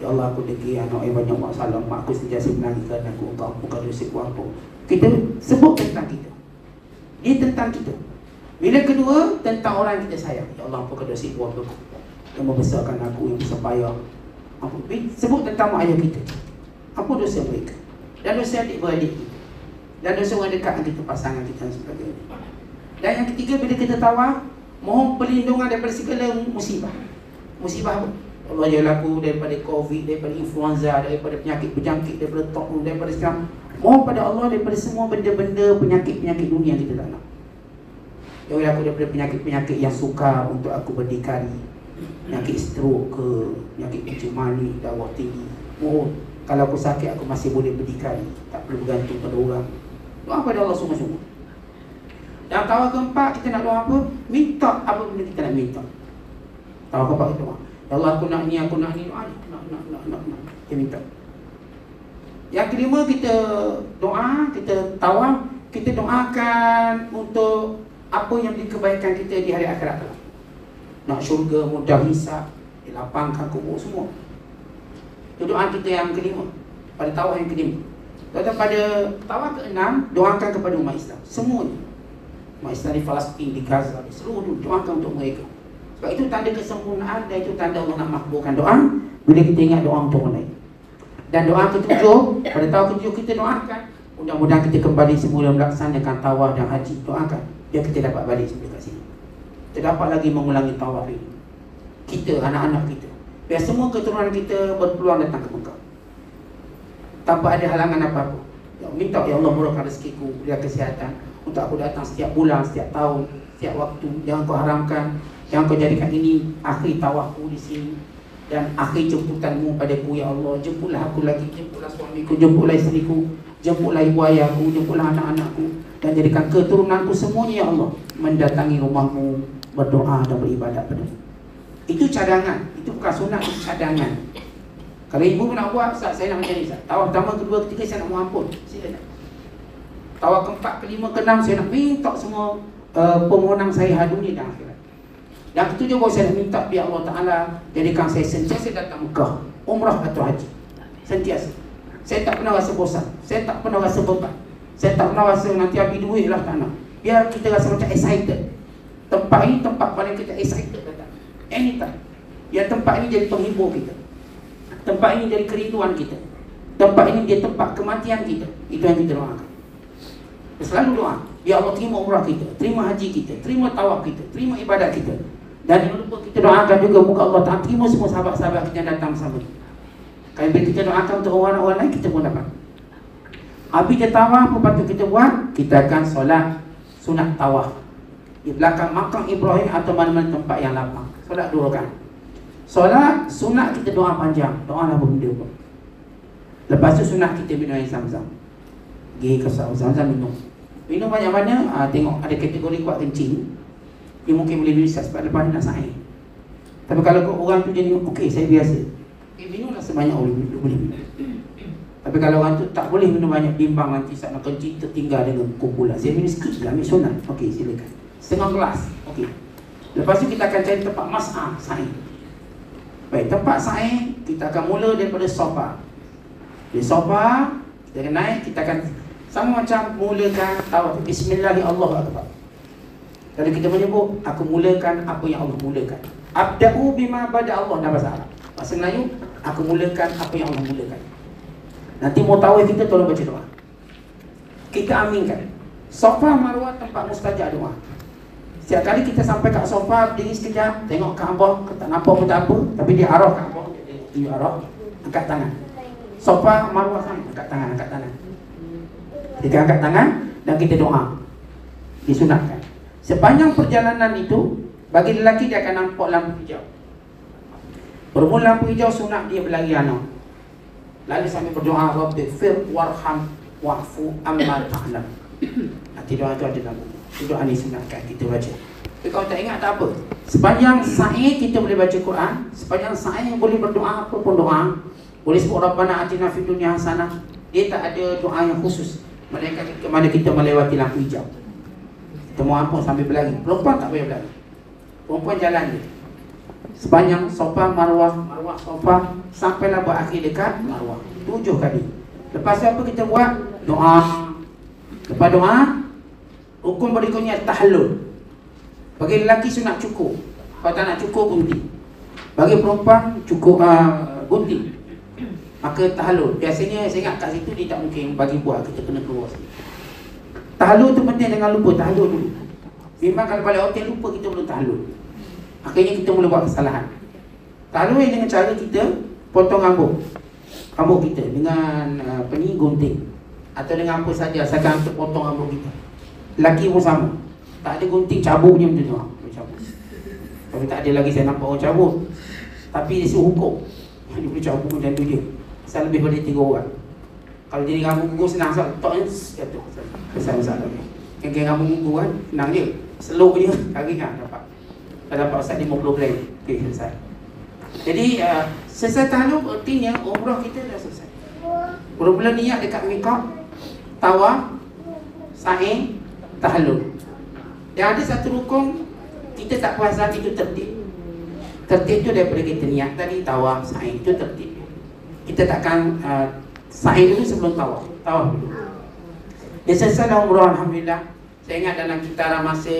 Ya Allah, aku degil anak yang banyak masalah, mak aku sentiasa menangiskan aku, engkau ampunkan dosaku aku. Kita sebut tentang kita. Dia tentang kita. Bila kedua, tentang orang kita sayang. Ya Allah, ampunkan dosa keluarga aku yang membesarkan aku, yang besar payah. Sebut tentang mak ayah kita. Apa dosa mereka? Dan dosa adik-beradik kita. Dan dosa orang dekat dengan kita, pasangan kita dan sebagainya. Dan yang ketiga, bila kita tawaf, mohon perlindungan daripada segala musibah. Musibah apa? Allah jaga aku daripada COVID, daripada influenza, daripada penyakit berjangkit, daripada ta'un, daripada sekarang. Mohon pada Allah daripada semua benda-benda penyakit-penyakit dunia yang kita tak nak. Jaga aku daripada penyakit-penyakit yang sukar untuk aku berdikari. Penyakit stroke ke, penyakit kencing manis, darah tinggi. Mohon, kalau aku sakit aku masih boleh berdikari, tak perlu bergantung pada orang. Doa pada Allah sungguh-sungguh. Dan tawaf keempat, kita nak doa apa? Minta apa benda kita nak minta. Tawaf keempat kita doa, ya Allah, aku nak ni, doa ni. Nak. Kita minta. Yang kelima, kita doa, kita tawaf, kita doakan untuk apa yang dikebaikan kita di hari akhirat. Nak syurga, mudah hisab, dilapangkan kubur semua. Itu doa kita yang kelima, pada tawaf yang kelima. Dan pada tawaf keenam, doakan kepada umat Islam semuanya. Umat Islam di Palestin, di Gaza, di seluruh dunia, doakan untuk mereka. Sebab itu tanda kesempurnaan dan itu tanda Allah nak makbulkan doa bila kita ingat doa untuk orang lain. Dan doa ketujuh, pada tawaf ketujuh kita doakan mudah-mudahan kita kembali semula melaksanakan tawaf dan haji. Doakan biar kita dapat balik semula kat sini. Kita dapat lagi mengulangi tawaf ini. Kita, anak-anak kita, biar semua keturunan kita berpeluang datang ke Mekah tanpa ada halangan apa-apa. Minta, ya Allah, murahkan rezekiku, berikan kesihatan untuk aku datang setiap bulan, setiap tahun, setiap waktu. Jangan kau haramkan, jangan kau jadikan ini akhir tawafku di sini dan akhir jemputanmu padaku, ya Allah. Jemputlah aku lagi, jemputlah suamiku, jemputlah isteriku, jemputlah ibu ayahku, jemputlah anak-anakku, dan jadikan keturunanku semuanya, ya Allah, mendatangi rumahmu, berdoa dan beribadat padamu. Itu cadangan, itu bukan sunat, itu cadangan. Kalau ibu nak buat, Ustaz, saya nak macam ni, Ustaz. Tawaf pertama, kedua, ketiga saya nak mohon ampun, silakan. Tawaf keempat, kelima, keenam saya nak minta semua permohonan saya dunia dan akhirat. Yang ketujuh baru saya nak minta biar Allah Ta'ala jadikan saya sentiasa datang Mekah, umrah atau haji. Sentiasa. Saya tak pernah rasa bosan, saya tak pernah rasa beban, saya tak pernah rasa nanti habis duit lah, tak nak. Biar kita rasa macam excited. Tempat ini tempat paling kita excited datang anytime. Yang tempat ini jadi penghibur kita, tempat ini jadi kerinduan kita, tempat ini jadi tempat kematian kita. Itu yang kita doakan. Selalu doa, ya Allah, terima umrah kita, terima haji kita, terima tawaf kita, terima ibadat kita. Dan jangan lupa kita doakan juga muka Allah Ta'ala terima semua sahabat-sahabat kita yang datang bersama kita. Kalau kita doakan untuk orang-orang lain, kita pun dapat. Habis dia tawaf, apa patut kita buat? Kita akan solat sunat tawaf di belakang makam Ibrahim atau mana-mana tempat yang lapang. Solat 2 rakaat. Solat sunat kita doa panjang, doa lah benda pun. Lepas tu sunat kita minum air Zam-Zam. Pergi ke Zam-Zam minum. Minum banyak mana? Tengok ada kategori kuat kencing, dia mungkin boleh minum sebab lepas ni nak saing. Tapi kalau orang tu jadi okey, saya biasa, minumlah sebanyak boleh minum. Tapi kalau orang tu tak boleh minum banyak, bimbang nanti saat nak kencing tertinggal dengan kumpulan. Saya minum sikit je, ambil sunat. Okey, silakan. Setengah gelas. Okey. Lepas tu kita akan cari tempat mas'ah, saing. Baik, tempat saing kita akan mula daripada sofa. Di sofa kita akan naik, kita akan sama macam mulakan tawaf. Bismillahirrahmanirrahim. Kalau kita menyebut, aku mulakan apa yang Allah mulakan. Abda'u bima bada Allah, dalam bahasa Arab. Bahasa Melayu, aku mulakan apa yang Allah mulakan. Nanti mau tawaf kita tolong baca doa. Kita aminkan. Sofa Marwah tempat mustajab doa. Setiap kali kita sampai kat sofa, berdiri sekejap, tengok Kaabah, tak nampak pun tak apa, tapi dia arah Kaabah, dia arah, angkat tangan. Sofa Marwah sama, angkat tangan. Kita angkat tangan dan kita doa. Disunatkan. Sepanjang perjalanan itu, bagi lelaki dia akan nampak lampu hijau. Bermula lampu hijau, sunat dia berlari anak. Lalu sambil berdoa, Rabbighfir warham wa'fu amma ta'lam. Nanti doa itu ada dalam buku. Doa ni sunatkan kita baca. Tapi kalau tak ingat tak apa. Sepanjang sa'i kita boleh baca Quran. Sepanjang sa'i boleh berdoa apa pun doa. Boleh sebut Rabbana atina fid dunya hasanah. Dia tak ada doa yang khusus. Melainkan ketika mana kita melewati lampu hijau. Kita mohon ampun sambil berlari. Perempuan tak payah berlari. Perempuan jalan je. Sepanjang Safa Marwah, Marwah Safa, sampailah berakhir dekat Marwah. 7 kali. Lepas apa kita buat? Doa. Lepas doa, hukum berikutnya tahallul. Bagi lelaki sunat cukur. Kalau tak nak cukur, gunting. Bagi perempuan cukur gunting. Maka tahallul. Biasanya saya ingat kat situ dia tak mungkin bagi buat, kita kena keluar sikit. Tahallul tu penting, jangan lupa tahallul dulu. Memang kalau balik hotel lupa kita belum tahallul. Akhirnya kita mula buat kesalahan. Tahallul dengan cara kita potong rambut kita dengan gunting. Atau dengan apa saja, asalkan kita potong rambut kita. Lelaki pun sama. Tak ada gunting, cabut je macam tu. Cabut. Tapi tak ada lagi saya nampak orang cabut. Tapi dia suruh hukum. Dia boleh cabut macam tu je. Asal lebih pada 3 orang. Kalau jadi rambut gugur senang sah. Tok ni jatuh. Besar-besar lagi. Yang rambut gugur kan, senang je. Selok je, kari kan dapat. Dah dapat Ustaz 50 bulan. Okay, selesai. Jadi selesai tahallul artinya umrah kita dah selesai. Mula-mula niat dekat miqat, tawaf, sa'i, tahallul. Dan ada satu rukun kita tak puasa, itu tertib. Tertib tu daripada kita niat tadi, tawaf, sa'i, itu tertib. Kita takkan sa'i dulu sebelum tawaf. Tawaf dulu. Dia selesai dah umrah, alhamdulillah. Saya ingat dalam kitaran masa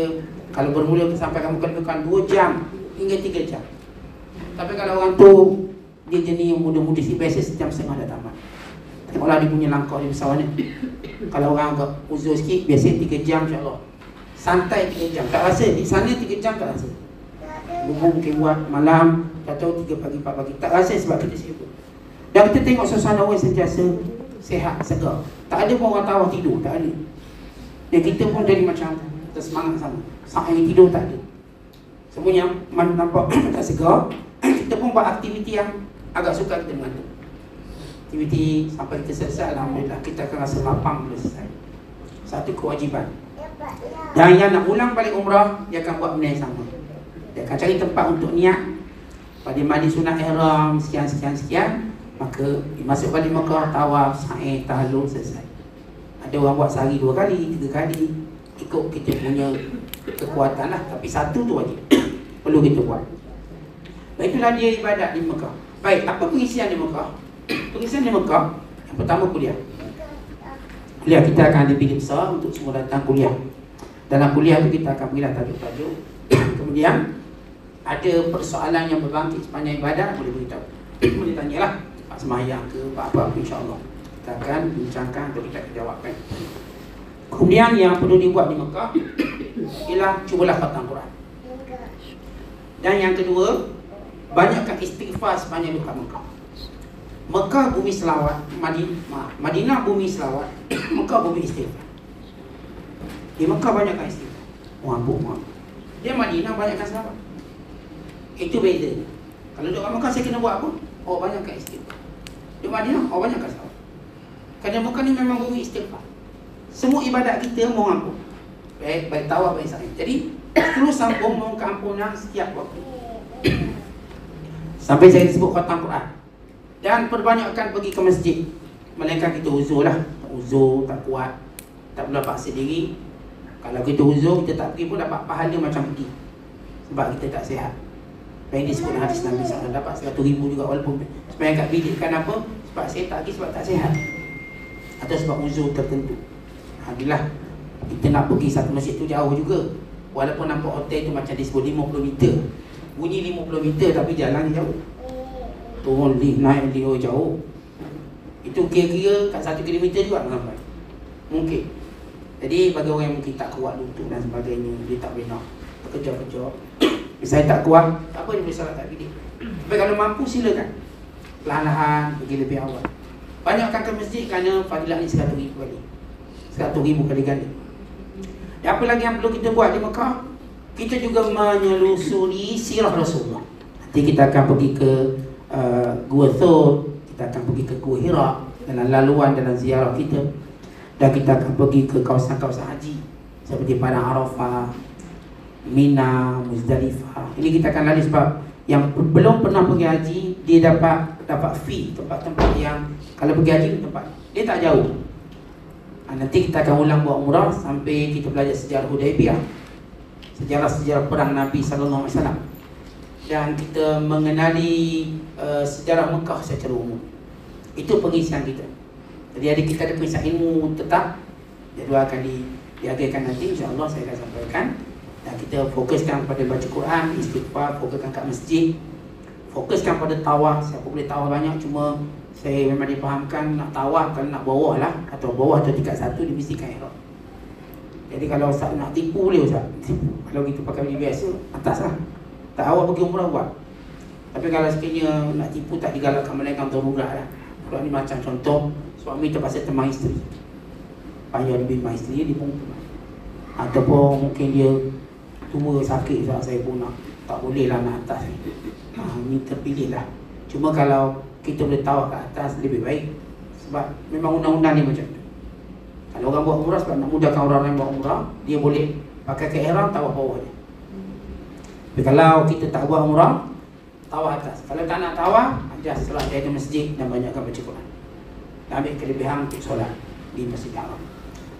kalau bermula sampai kamu kedudukan 2 jam hingga 3 jam. Tapi kalau orang tu dia jenis yang muda-muda sikit, biasa sejam setengah dah tamat. Tengoklah dia punya langkah dia besar mana. Kalau orang agak uzur sikit, biasa 3 jam insyaAllah. Santai 3 jam, tak rasa. Di sana 3 jam tak rasa. Bubur mungkin buat malam, tak tahu 3 pagi, 4 pagi. Tak rasa sebab kita sibuk. Dan kita tengok suasana orang sentiasa sihat, segar. Tak ada pun orang tawar tidur, tak ada. Dan kita pun jadi macam kita semangat sama. Saat yang tidur tak ada. Semuanya nampak tak segar. Kita pun buat aktiviti yang agak suka kita mengantuk. Aktiviti sampai kita selesai, alhamdulillah kita akan rasa lapang bila selesai. Satu kewajiban. Dan yang nak ulang balik umrah, dia akan buat benda yang sama. Dia akan cari tempat untuk niat. Pada mandi sunat ihram sekian. Maka masuk balik Mekah, tawaf, sa'i, tahallul, selesai. Ada orang buat sehari 2 kali, 3 kali. Ikut kita punya kekuatan lah. Tapi satu tu wajib. Perlu kita buat. Itulah dia ibadat di Mekah. Baik, apa pengisian di Mekah? Pengisian di Mekah, yang pertama kuliah. Kuliah kita akan ada bilik besar untuk semua datang kuliah. Dalam kuliah tu kita akan berilah tajuk-tajuk. Kemudian ada persoalan yang berbangkit sepanjang ibadat, boleh beritahu. Boleh tanyalah, Pak semayang ke, apa-apa, insyaAllah kita akan bincangkan untuk kita jawabkan. Kemudian yang perlu dibuat di Mekah ialah cubalah khatam Quran. Dan yang kedua, banyakkan istighfar sepanjang dekat Mekah. Mekah bumi selawat, Madinah bumi selawat, Mekah bumi istighfar. Di Mekah banyakkan istighfar. Muhammad. Dia Madinah banyakkan selawat. Itu beza. Kalau duduk kat Mekah saya kena buat apa? Oh, banyakkan istighfar. Di Madinah, oh banyakkan selawat. Kerana Mekah ni memang bumi istighfar. Semua ibadat kita mohon ampun. Baik tawaf, baik sa'i. Jadi terus sambung mohon keampunan setiap waktu. Sampai saya sebut khatam Quran. Dan perbanyakkan pergi ke masjid. Melainkan kita uzur lah. Uzur, tak kuat, tak boleh paksa diri. Kalau kita uzur, kita tak pergi pun dapat pahala macam pergi. Sebab kita tak sihat. Dan ini disebut hadis Nabi SAW, dapat 100,000 juga walaupun sebenarnya kat bilik. Kenapa? Sebab saya tak pergi sebab tak sihat. Atau sebab uzur tertentu. Alhamdulillah, kita nak pergi satu masjid tu jauh juga. Walaupun nampak hotel tu macam disebut 50 meter. Bunyi 50 meter tapi jalan jauh. Turun lift, naik lift, jauh. Itu kira-kira kat 1 kilometer juga sampai. Mungkin. Jadi bagi orang yang mungkin tak kuat lutut dan sebagainya, dia tak boleh nak terkejar-kejar. Misalnya tak kuat, tak apa, dia boleh salat tak bilik. Tapi kalau mampu silakan. Perlahan-lahan pergi lebih awal. Banyakkan ke masjid kerana fadilah ni 100,000 kali. 100,000 kali ganda. Dan apa lagi yang perlu kita buat di Mekah? Kita juga menyelusuri sirah Rasulullah. Nanti kita akan pergi ke Gua Thur, kita akan pergi ke Gua Hira dalam laluan dalam ziarah kita. Dan kita akan pergi ke kawasan-kawasan haji seperti Padang Arafah, Mina, Muzdalifah. Ini kita akan lalui sebab yang belum pernah pergi haji, dia dapat fee tempat-tempat yang kalau pergi haji tempat dia tak jauh. Nanti kita akan ulang buat umrah sampai kita belajar sejarah Hudaybiyah, sejarah-sejarah perang Nabi SAW, dan kita mengenali sejarah Mekah secara umum. Itu pengisian kita. Jadi ada kita ada pengisian ilmu tetap, jadual akan diadakan nanti, insya-Allah saya akan sampaikan. Dan kita fokuskan pada baca Quran, istighfar, fokuskan kat masjid, fokuskan pada tawaf. Siapa boleh tawaf banyak, cuma saya memang dipahamkan nak tawaf kalau nak bawah lah, atau bawah atau tingkat 1 dimestikan ihram. Jadi kalau Ustaz nak tipu boleh Ustaz tipu. Kalau kita pakai baju biasa, atas lah. Tak awak pergi umrah buat. Tapi kalau sekiranya nak tipu, tak digalakkan, melainkan darurat lah. Kalau ni macam contoh, suami terpaksa temang isteri, payah lebih temang isteri, dia pun temang. Ataupun mungkin dia tua sakit, saya pun nak, tak boleh lah nak atas ni. Ni terpilih lah. Cuma kalau kita boleh tawaf ke atas lebih baik, sebab memang undang-undang ni macam tu. Kalau orang buat umrah sebab nak mudahkan orang yang buat umrah, dia boleh pakai ke ihram, tawaf bawah dia. Tapi kalau kita tak buat umrah, tawaf atas. Kalau tak nak tawaf, just solat di masjid dan banyakkan baca Quran. Dan ambil kelebihan untuk solat di Masjid Haram.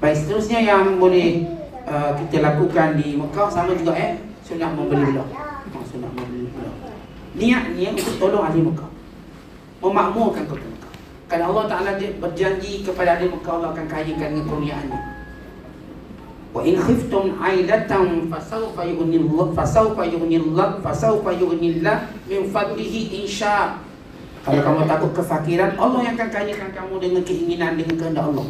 Baik, seterusnya yang boleh kita lakukan di Mekah sama juga sunat membeli belah. Sunat membeli belah. Niat untuk tolong ahli Mekah, memakmurkan kota Mekah. Kerana Allah Ta'ala berjanji kepada ahli Mekah, Allah akan kayakan dengan kurniaannya. Wa in khiftum ailatan fasawfa yughnillah min fadlihi insya. Kalau kamu takut kefakiran, Allah yang akan kayakan kamu dengan keinginan, dengan kehendak Allah.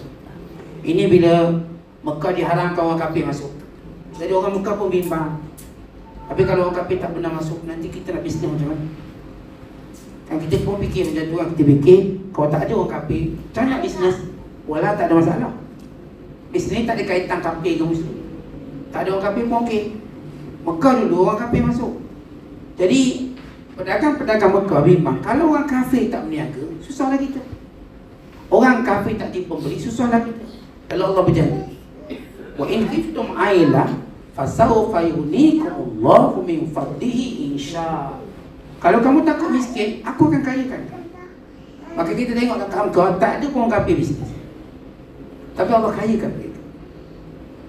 Ini bila Mekah diharamkan orang kafir masuk. Jadi orang Mekah pun bimbang. Tapi kalau orang kafir tak pernah masuk, nanti kita nak bisnes macam mana? Dan kita pun fikir macam tu kan. Kita fikir, kalau tak ada orang kafir, macam mana nak bisnes? Walau tak ada masalah. Bisnes tak ada kaitan kafir ke Muslim. Tak ada orang kafir pun okey. Mekah dulu orang kafir masuk. Jadi pedagang-pedagang Mekah bimbang, kalau orang kafir tak berniaga, susah lagi tu. Orang kafir tak dipembeli, susah lagi tu. Kalau Allah berjanji, wa in khiftum ailah fasawfa yughnikumullahu min fadlihi insya. Kalau kamu takut miskin, aku akan kayakan kamu. Maka kita tengok kat kaum tak ada pun orang kafir bisnes, tapi Allah kayakan mereka.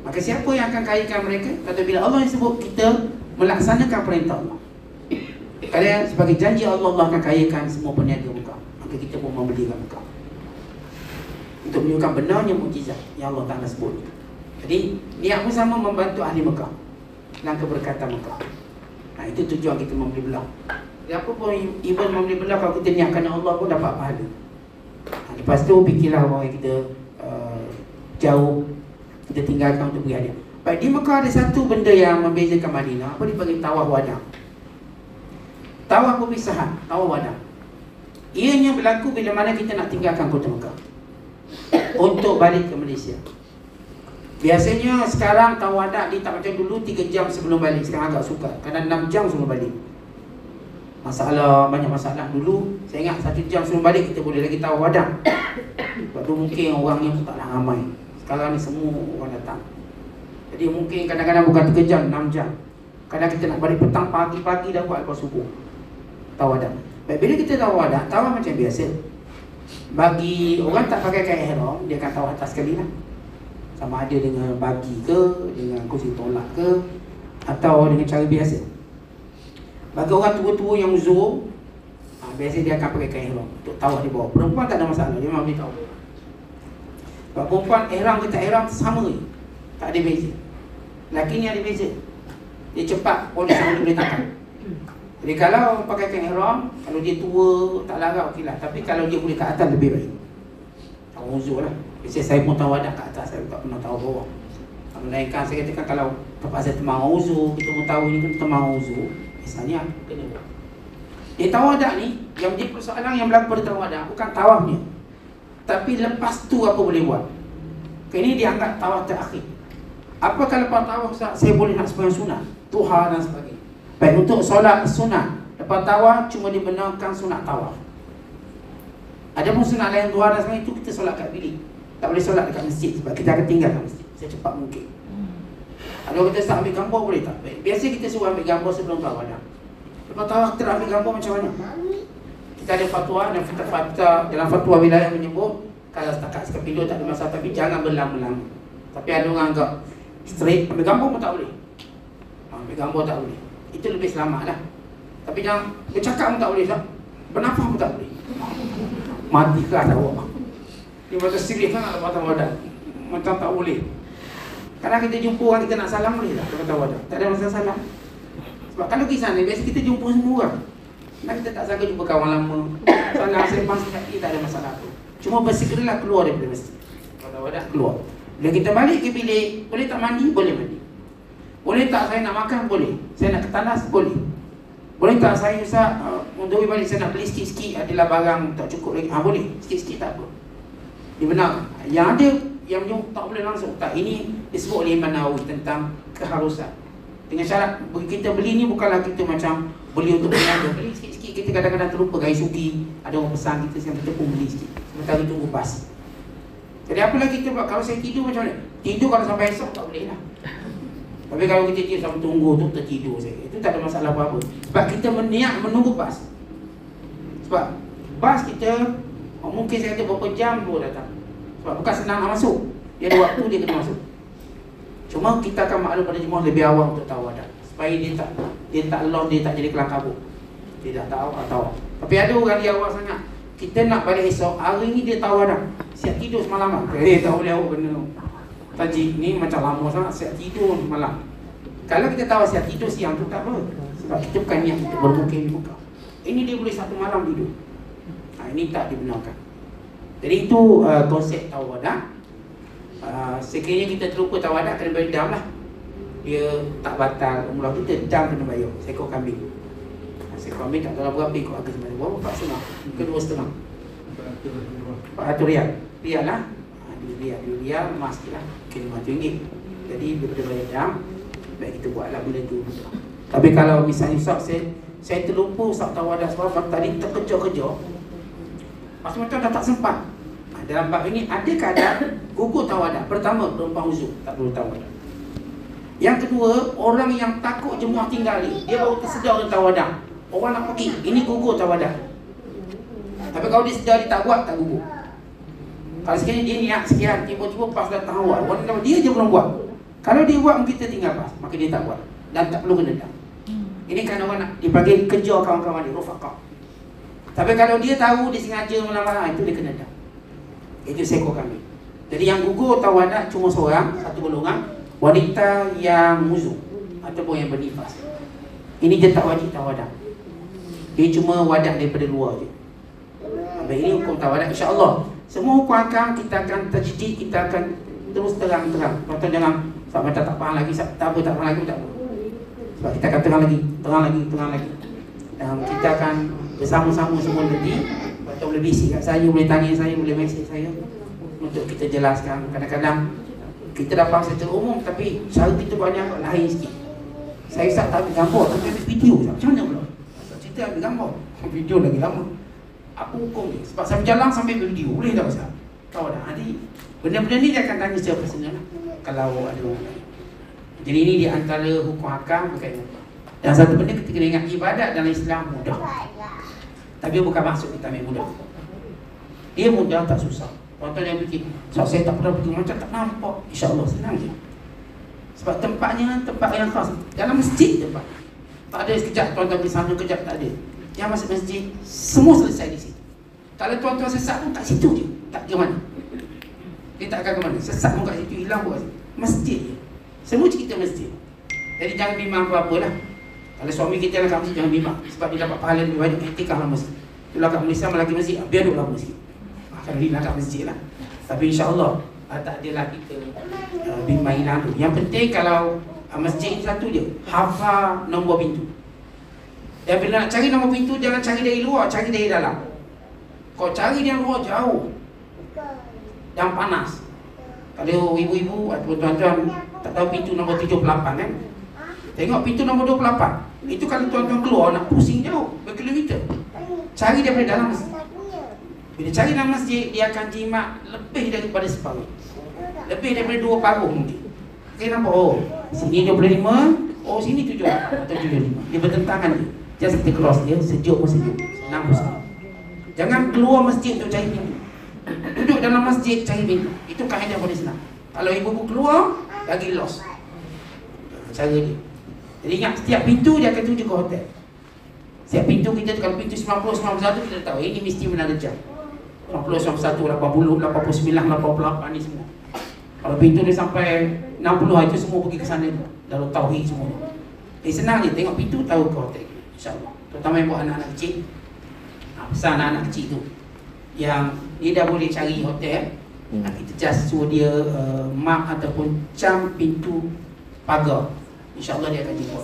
Maka siapa yang akan kayakan mereka? Kata bila Allah yang sebut kita melaksanakan perintah Allah. Kerana sebagai janji Allah, Allah akan kayakan semua peniaga Mekah. Maka kita pun membelikan Mekah untuk menunjukkan benarnya mukjizat yang Allah Ta'ala sebut. Jadi niat pun sama, membantu ahli Mekah dan keberkatan Mekah. Itu tujuan kita membeli belah. Apa pun even membeli belah, kalau kita niatkan Allah pun dapat pahala. Lepas tu fikirlah orang yang kita jauh, kita tinggalkan untuk pergi hadiah. Baik, di Mekah ada satu benda yang membezakan Madinah, apa dipanggil tawaf wadah. Tawaf perpisahan, tawaf wadah. Ianya berlaku bila mana kita nak tinggalkan kota Mekah untuk balik ke Malaysia. Biasanya sekarang tawaf wadah dia tak macam dulu 3 jam sebelum balik. Sekarang agak sukar, kadang 6 jam sebelum balik. Banyak masalah dulu. Saya ingat 1 jam sebelum balik kita boleh lagi tawaf wadah. Sebab tu mungkin orangnya pun taklah ramai. Sekarang ni semua orang datang. Jadi mungkin kadang-kadang bukan 3 jam, 6 jam. Kadang kita nak balik petang, pagi-pagi dah buat lepas subuh tawaf wadah. Baik, bila kita tawaf wadah, tawaf macam biasa. Bagi orang tak pakai kain ihram, dia akan tawaf atas sekali lah. Sama ada dengan bagi ke, dengan kursi tolak ke, atau dengan cara biasa. Bagi orang tua-tua yang uzur, biasa dia akan pakai kain ihram untuk tawaf di bawah. Perempuan tak ada masalah, dia memang boleh tawaf. Sebab perempuan ihram ke tak ihram sama je, tak ada beza. Lelaki ni ada beza, dia cepat, polis sama boleh tangkap. Jadi kalau pakai kain ihram, kalau dia tua, tak larang, okey lah. Tapi kalau dia boleh ke atas, lebih baik. Orang uzur lah. Biasanya saya pun tawaf dah ke atas, saya tak pernah tawaf bawah. Melainkan saya katakan kalau terpaksa temang uzur, kita pun tahu ni kan temang uzur, misalnya kena buat. Tawaf dah ni, yang menjadi persoalan yang berlaku pada tawaf dah bukan tawafnya, tapi lepas tu apa boleh buat. Ini dianggap tawaf terakhir. Apa kalau lepas tawaf saya boleh nak sembahyang sunat, duha dan sebagainya. Baik, untuk solat sunat lepas tawaf cuma dibenarkan sunat tawaf. Ada pun sunat lain duha dan sebagainya, itu kita solat kat bilik. Tak boleh solat dekat masjid sebab kita akan tinggalkan masjid secepat mungkin. Kalau kita tak ambil gambar boleh tak? Baik, biasa kita suruh ambil gambar sebelum tawaf dah. Lepas tawaf kita ambil gambar macam mana? Kita ada fatwa dan fatwa dalam fatwa wilayah menyebut Kalau setakat sekepidul tak ada masalah, tapi jangan berlama-lama. Tapi ada orang anggap straight, ambil gambar pun tak boleh. Ambil gambar tak boleh. Itu lebih selamat lah. Tapi jangan bercakap pun tak boleh tak? Bernafas pun tak boleh. Mati ke atas awak. Dia macam serius kan nak patah wadah. Macam tak boleh. Kadang kita jumpa orang, kita nak salam boleh tak? Patah wadah. Tak ada masalah salam. Sebab kalau kisah ni, biasa kita jumpa semua orang. Dan kita tak sangka jumpa kawan lama. Salam, sembang sikit, tak ada masalah tu. Cuma bersegeralah keluar daripada masjid. Patah wadah keluar. Bila kita balik ke bilik, boleh tak mandi? Boleh mandi. Boleh tak saya nak makan? Boleh. Saya nak ke tandas? Boleh. Boleh tak saya Ustaz, untuk balik saya nak beli sikit-sikit, adalah barang tak cukup lagi. Boleh. Sikit-sikit tak apa. Dia benar. Yang ada, yang tak boleh langsung. Tak, ini disebut oleh Imam Nawawi tentang keharusan. Dengan syarat, kita beli ni bukanlah kita macam beli untuk berniaga. Beli sikit-sikit, kita kadang-kadang terlupa gaya suki. Ada orang pesan kita, yang kita pun beli sikit. Sementara tunggu pas. Jadi apalah kita buat, kalau saya tidur macam mana? Tidur kalau sampai esok tak boleh lah. Tapi kalau kita tidur sampai tunggu tu, tertidur saya. Itu tak ada masalah apa-apa. Sebab kita meniak menunggu bas. Sebab bas kita, mungkin saya kata berapa jam tu datang. Sebab bukan senang nak masuk. Dia ada waktu dia kena masuk. Cuma kita akan maklum pada jemaah lebih awal untuk tawadah. Supaya dia tak long, dia tak jadi kelang kabut. Dia dah tahu. Tapi ada orang dia awal sangat. Kita nak balik esok, hari ni dia tawadah. Siap tidur semalam. Tak boleh awak kena tajik ni macam lama sangat, siap tidur malam. Kalau kita tahu siap tidur siang tu tak apa. Sebab kita bukan niat untuk bermukim di muka. Ini dia boleh satu malam tidur. Ini tak dibenarkan. Jadi itu konsep tawadah. Sekiranya kita terlupa tawadah, kena bayar dam lah. Dia tak batal umrah kita, dam kena bayar. Seekor kambing. Seekor kambing tak tahu berapa ikut harga sebenarnya. Berapa? 4,500 ke 2,500. 400 riyal. Riyal lah. Riyal emas lah. Kena RM500. Jadi daripada bayar dam, baik kita buatlah benda tu. Tapi kalau misalnya Ustaz, saya terlupa Ustaz tawadah sebab tadi terkejar-kejar. Maksud macam dah tak sempat. Dalam bab ini ada kadar gugur tawadah. Pertama, perempuan uzur tak perlu tawadah. Yang kedua, orang yang takut jemaah tinggali, dia baru tersedar dengan tawadah. Orang nak pergi, ini gugur tawadah. Tapi kalau dia sedar, dia tak buat, tak gugur. Kalau sekiranya dia niat sekian, tiba-tiba pas datang awal, dia je belum buat. Kalau dia buat, kita tinggal pas, maka dia tak buat. Dan tak perlu kena dam. Ini kan orang nak dipanggil kejar kawan-kawan dia, rufaqah. Tapi kalau dia tahu, dia sengaja melamar, itu dia kena dam. Itu seekor kambing. Jadi yang gugur tawadah cuma seorang, satu golongan, wanita yang muzuk ataupun yang bernifas. Ini dia tak wajib tawadah. Dia cuma wadah daripada luar je. Baik, ini hukum tawadah, insya-Allah. Semua hukum akam kita akan terjadi, kita akan terus terang-terang. Tuan-tuan jangan sebab macam tak faham lagi, tak apa, tak faham lagi, tak apa. Sebab kita akan terang lagi. Dan kita akan bersama-sama semua nanti. Tuan boleh bisik kat saya, boleh tanya saya, boleh mesej saya untuk kita jelaskan. Kadang-kadang kita dah faham secara umum, tapi cara kita banyak lain sikit. Saya tak ambil gambar, tapi ambil video. Macam mana pula? Cerita ambil gambar, video lagi lama. Apa hukum dia? Sebab saya berjalan sampai video, boleh tak Ustaz? Tahu dah, nanti benda-benda ni dia akan tanya secara personal lah, kalau ada orang lain. Jadi ini di antara hukum akam berkaitan. Dan satu benda kita kena ingat, ibadat dalam Islam mudah. Tapi bukan maksud kita ambil mudah. Dia mudah, tak susah. Tuan-tuan yang fikir, sebab saya tak pernah pergi, macam tak nampak. InsyaAllah senang je. Sebab tempatnya tempat yang khas. Dalam masjid tempat. Tak ada sekejap tuan-tuan pergi sana, kejap tak ada. Yang masuk masjid, semua selesai di situ. Kalau tuan-tuan sesat pun kat situ je. Tak ke mana. Dia tak akan ke mana. Sesat pun kat situ, hilang pun kat situ. Masjid je. Semua cerita masjid. Jadi jangan bimbang apa-apa lah. Kalau suami kita nak kat masjid, jangan bimbang. Sebab dia dapat pahala lebih banyak, etikah lah masjid. Itulah kat Malaysia, lagi masjid, biar duduk lah masjid. Kalau dia nak kat masjid lah. Tapi insyaAllah, tak adalah kita bimbang hilang tu. Yang penting kalau masjid satu je, hafal nombor pintu. Dan bila nak cari nombor pintu, jangan cari dari luar, cari dari dalam. Kau cari dari luar jauh dan panas. Kalau ibu-ibu atau tuan-tuan tak tahu pintu nombor 78 kan, tengok pintu nombor 28. Itu kalau tuan-tuan keluar nak pusing jauh berkilometer. Cari daripada dalam masjid. Bila cari dalam masjid, dia akan jimat lebih daripada separuh, lebih daripada 2 paruh mungkin. Okay, nampak? Oh, sini 25, oh sini 7 atau 75. Dia bertentangan je. Just kita cross dia, sejuk pun sejuk, senang pun senang. Jangan keluar masjid untuk cari pintu. Duduk Duduk dalam masjid cari pintu. Itu kaedah paling senang. Kalau ibu keluar, lagi lost cara dia. Jadi ingat, setiap pintu dia akan tuju ke hotel. Setiap pintu kita, kalau pintu 90, 91 kita tahu ini mesti menara jam 90, 91, 80, 89, 88 ni semua. Kalau pintu dia sampai 60 itu semua pergi ke sana tu. Lalu tauhid semua. Senang je, tengok pintu tahu ke hotel, InsyaAllah. Terutama yang buat anak-anak kecil. Besar anak-anak kecil tu yang dia dah boleh cari hotel, kita just suruh dia mark ataupun cam pintu pagar, InsyaAllah dia akan jumpa.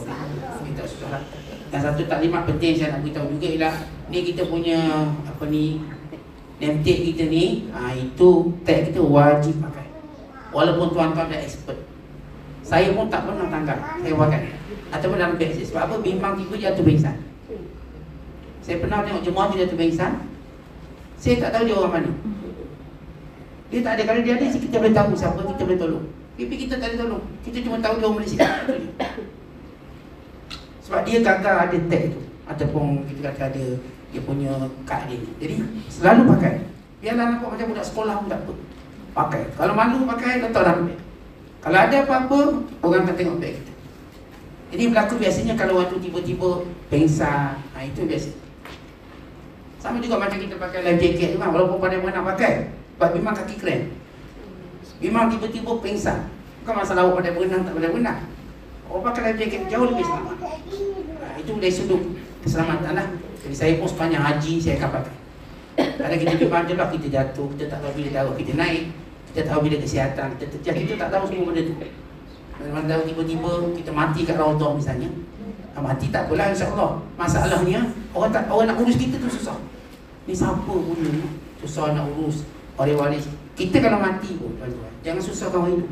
Kita susah lah. Dan satu taklimat penting saya nak beritahu juga ialah ni kita punya apa ni, name tag kita ni, itu tag kita wajib pakai. Walaupun tuan-tuan dah expert, saya pun tak pernah tangkap saya pakai ataupun dalam beg. Sebab apa? Bimbang tiba jatuh pingsan. Saya pernah tengok jemaah tu jatuh pingsan, saya tak tahu dia orang mana. Dia tak ada, kalau dia ada kita boleh tahu siapa, kita boleh tolong. Tapi kita tak ada tolong, kita cuma tahu dia orang Malaysia. Sebab dia gagal ada tag tu, ataupun kita kata ada dia punya kad dia. Jadi selalu pakai. Biarlah nampak macam budak sekolah pun tak apa, pakai. Kalau malu pakai, letak dalam beg. Kalau ada apa-apa, orang akan tengok beg kita. Jadi berlaku biasanya kalau waktu tiba-tiba pengsan, itu biasa. Sama juga macam kita pakai life jacket tu kan, walaupun pada mana nak pakai, sebab memang kaki keren. Memang tiba-tiba pengsan, bukan masalah awak pada berenang tak pada berenang. Orang pakai life jacket jauh lebih selamat. Itu dari sudut keselamatan lah. Jadi saya pun sepanjang haji saya akan pakai. Kalau kita bimbang je lah, kita jatuh, kita tak tahu bila darah kita naik, kita tahu bila kesihatan kita terjah, kita tak tahu semua benda tu. Kalau tiba-tiba kita mati kat Raudah misalnya, mati tak apalah, insyaAllah. Masalahnya orang nak urus kita tu susah. Ni siapa punya ni? Susah nak urus waris-waris. Kita kalau mati pun, jangan susahkan orang hidup.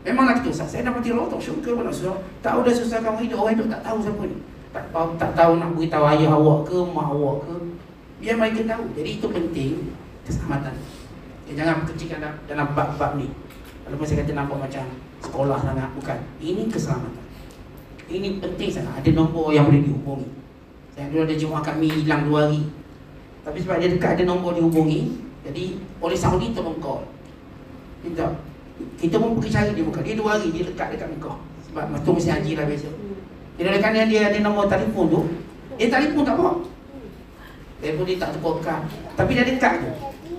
Memanglah kita susah. Saya dah mati Raudah, syurga pun nak susah. Tak dah susahkan orang hidup. Orang hidup tak tahu siapa ni. Tak tahu nak beritahu ayah awak ke, mak awak ke. Biar mereka tahu. Jadi itu penting, keselamatan. Jangan kecilkan dalam bab-bab ni. Walaupun saya kata nampak macam sekolah sangat, bukan. Ini keselamatan. Ini penting sangat. Ada nombor yang boleh dihubungi. Saya dulu ada jemaah kami hilang 2 hari. Tapi sebab dia dekat ada nombor dihubungi, jadi polis Saudi tolong call. Minta. Kita pun pergi cari dia bukan. Dia 2 hari dia dekat Mekah. Sebab tu mesti haji lah biasa. Jadi oleh kerana dia ada nombor telefon tu, dia telefon tak bawa. Telefon dia tak terbuka. Tapi dia dekat tu.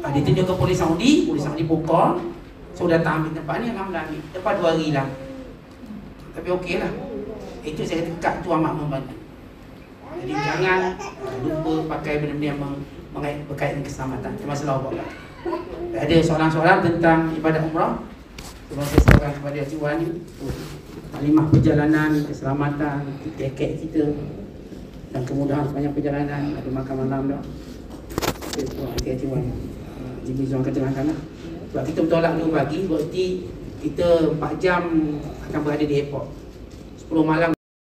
Dia tunjuk ke polis Saudi pun call. So datang ambil tempat ni, Alhamdulillah ambil. Lepas 2 hari lah. Tapi okey lah. Itu saya kata kad tu amat membantu. Jadi jangan lupa pakai benda-benda yang berkaitan keselamatan. Itu masalah awak. Ada soalan-soalan tentang ibadat umrah, cuma saya serahkan kepada Cik Wan ni. Taklimat perjalanan, keselamatan, jaket kita dan kemudahan sepanjang perjalanan. Ada makan malam dah. Cik Wan Jibi Zuan keterangkan lah. Sebab kita bertolak 2 pagi, berarti kita 4 jam akan berada di airport. 10 malam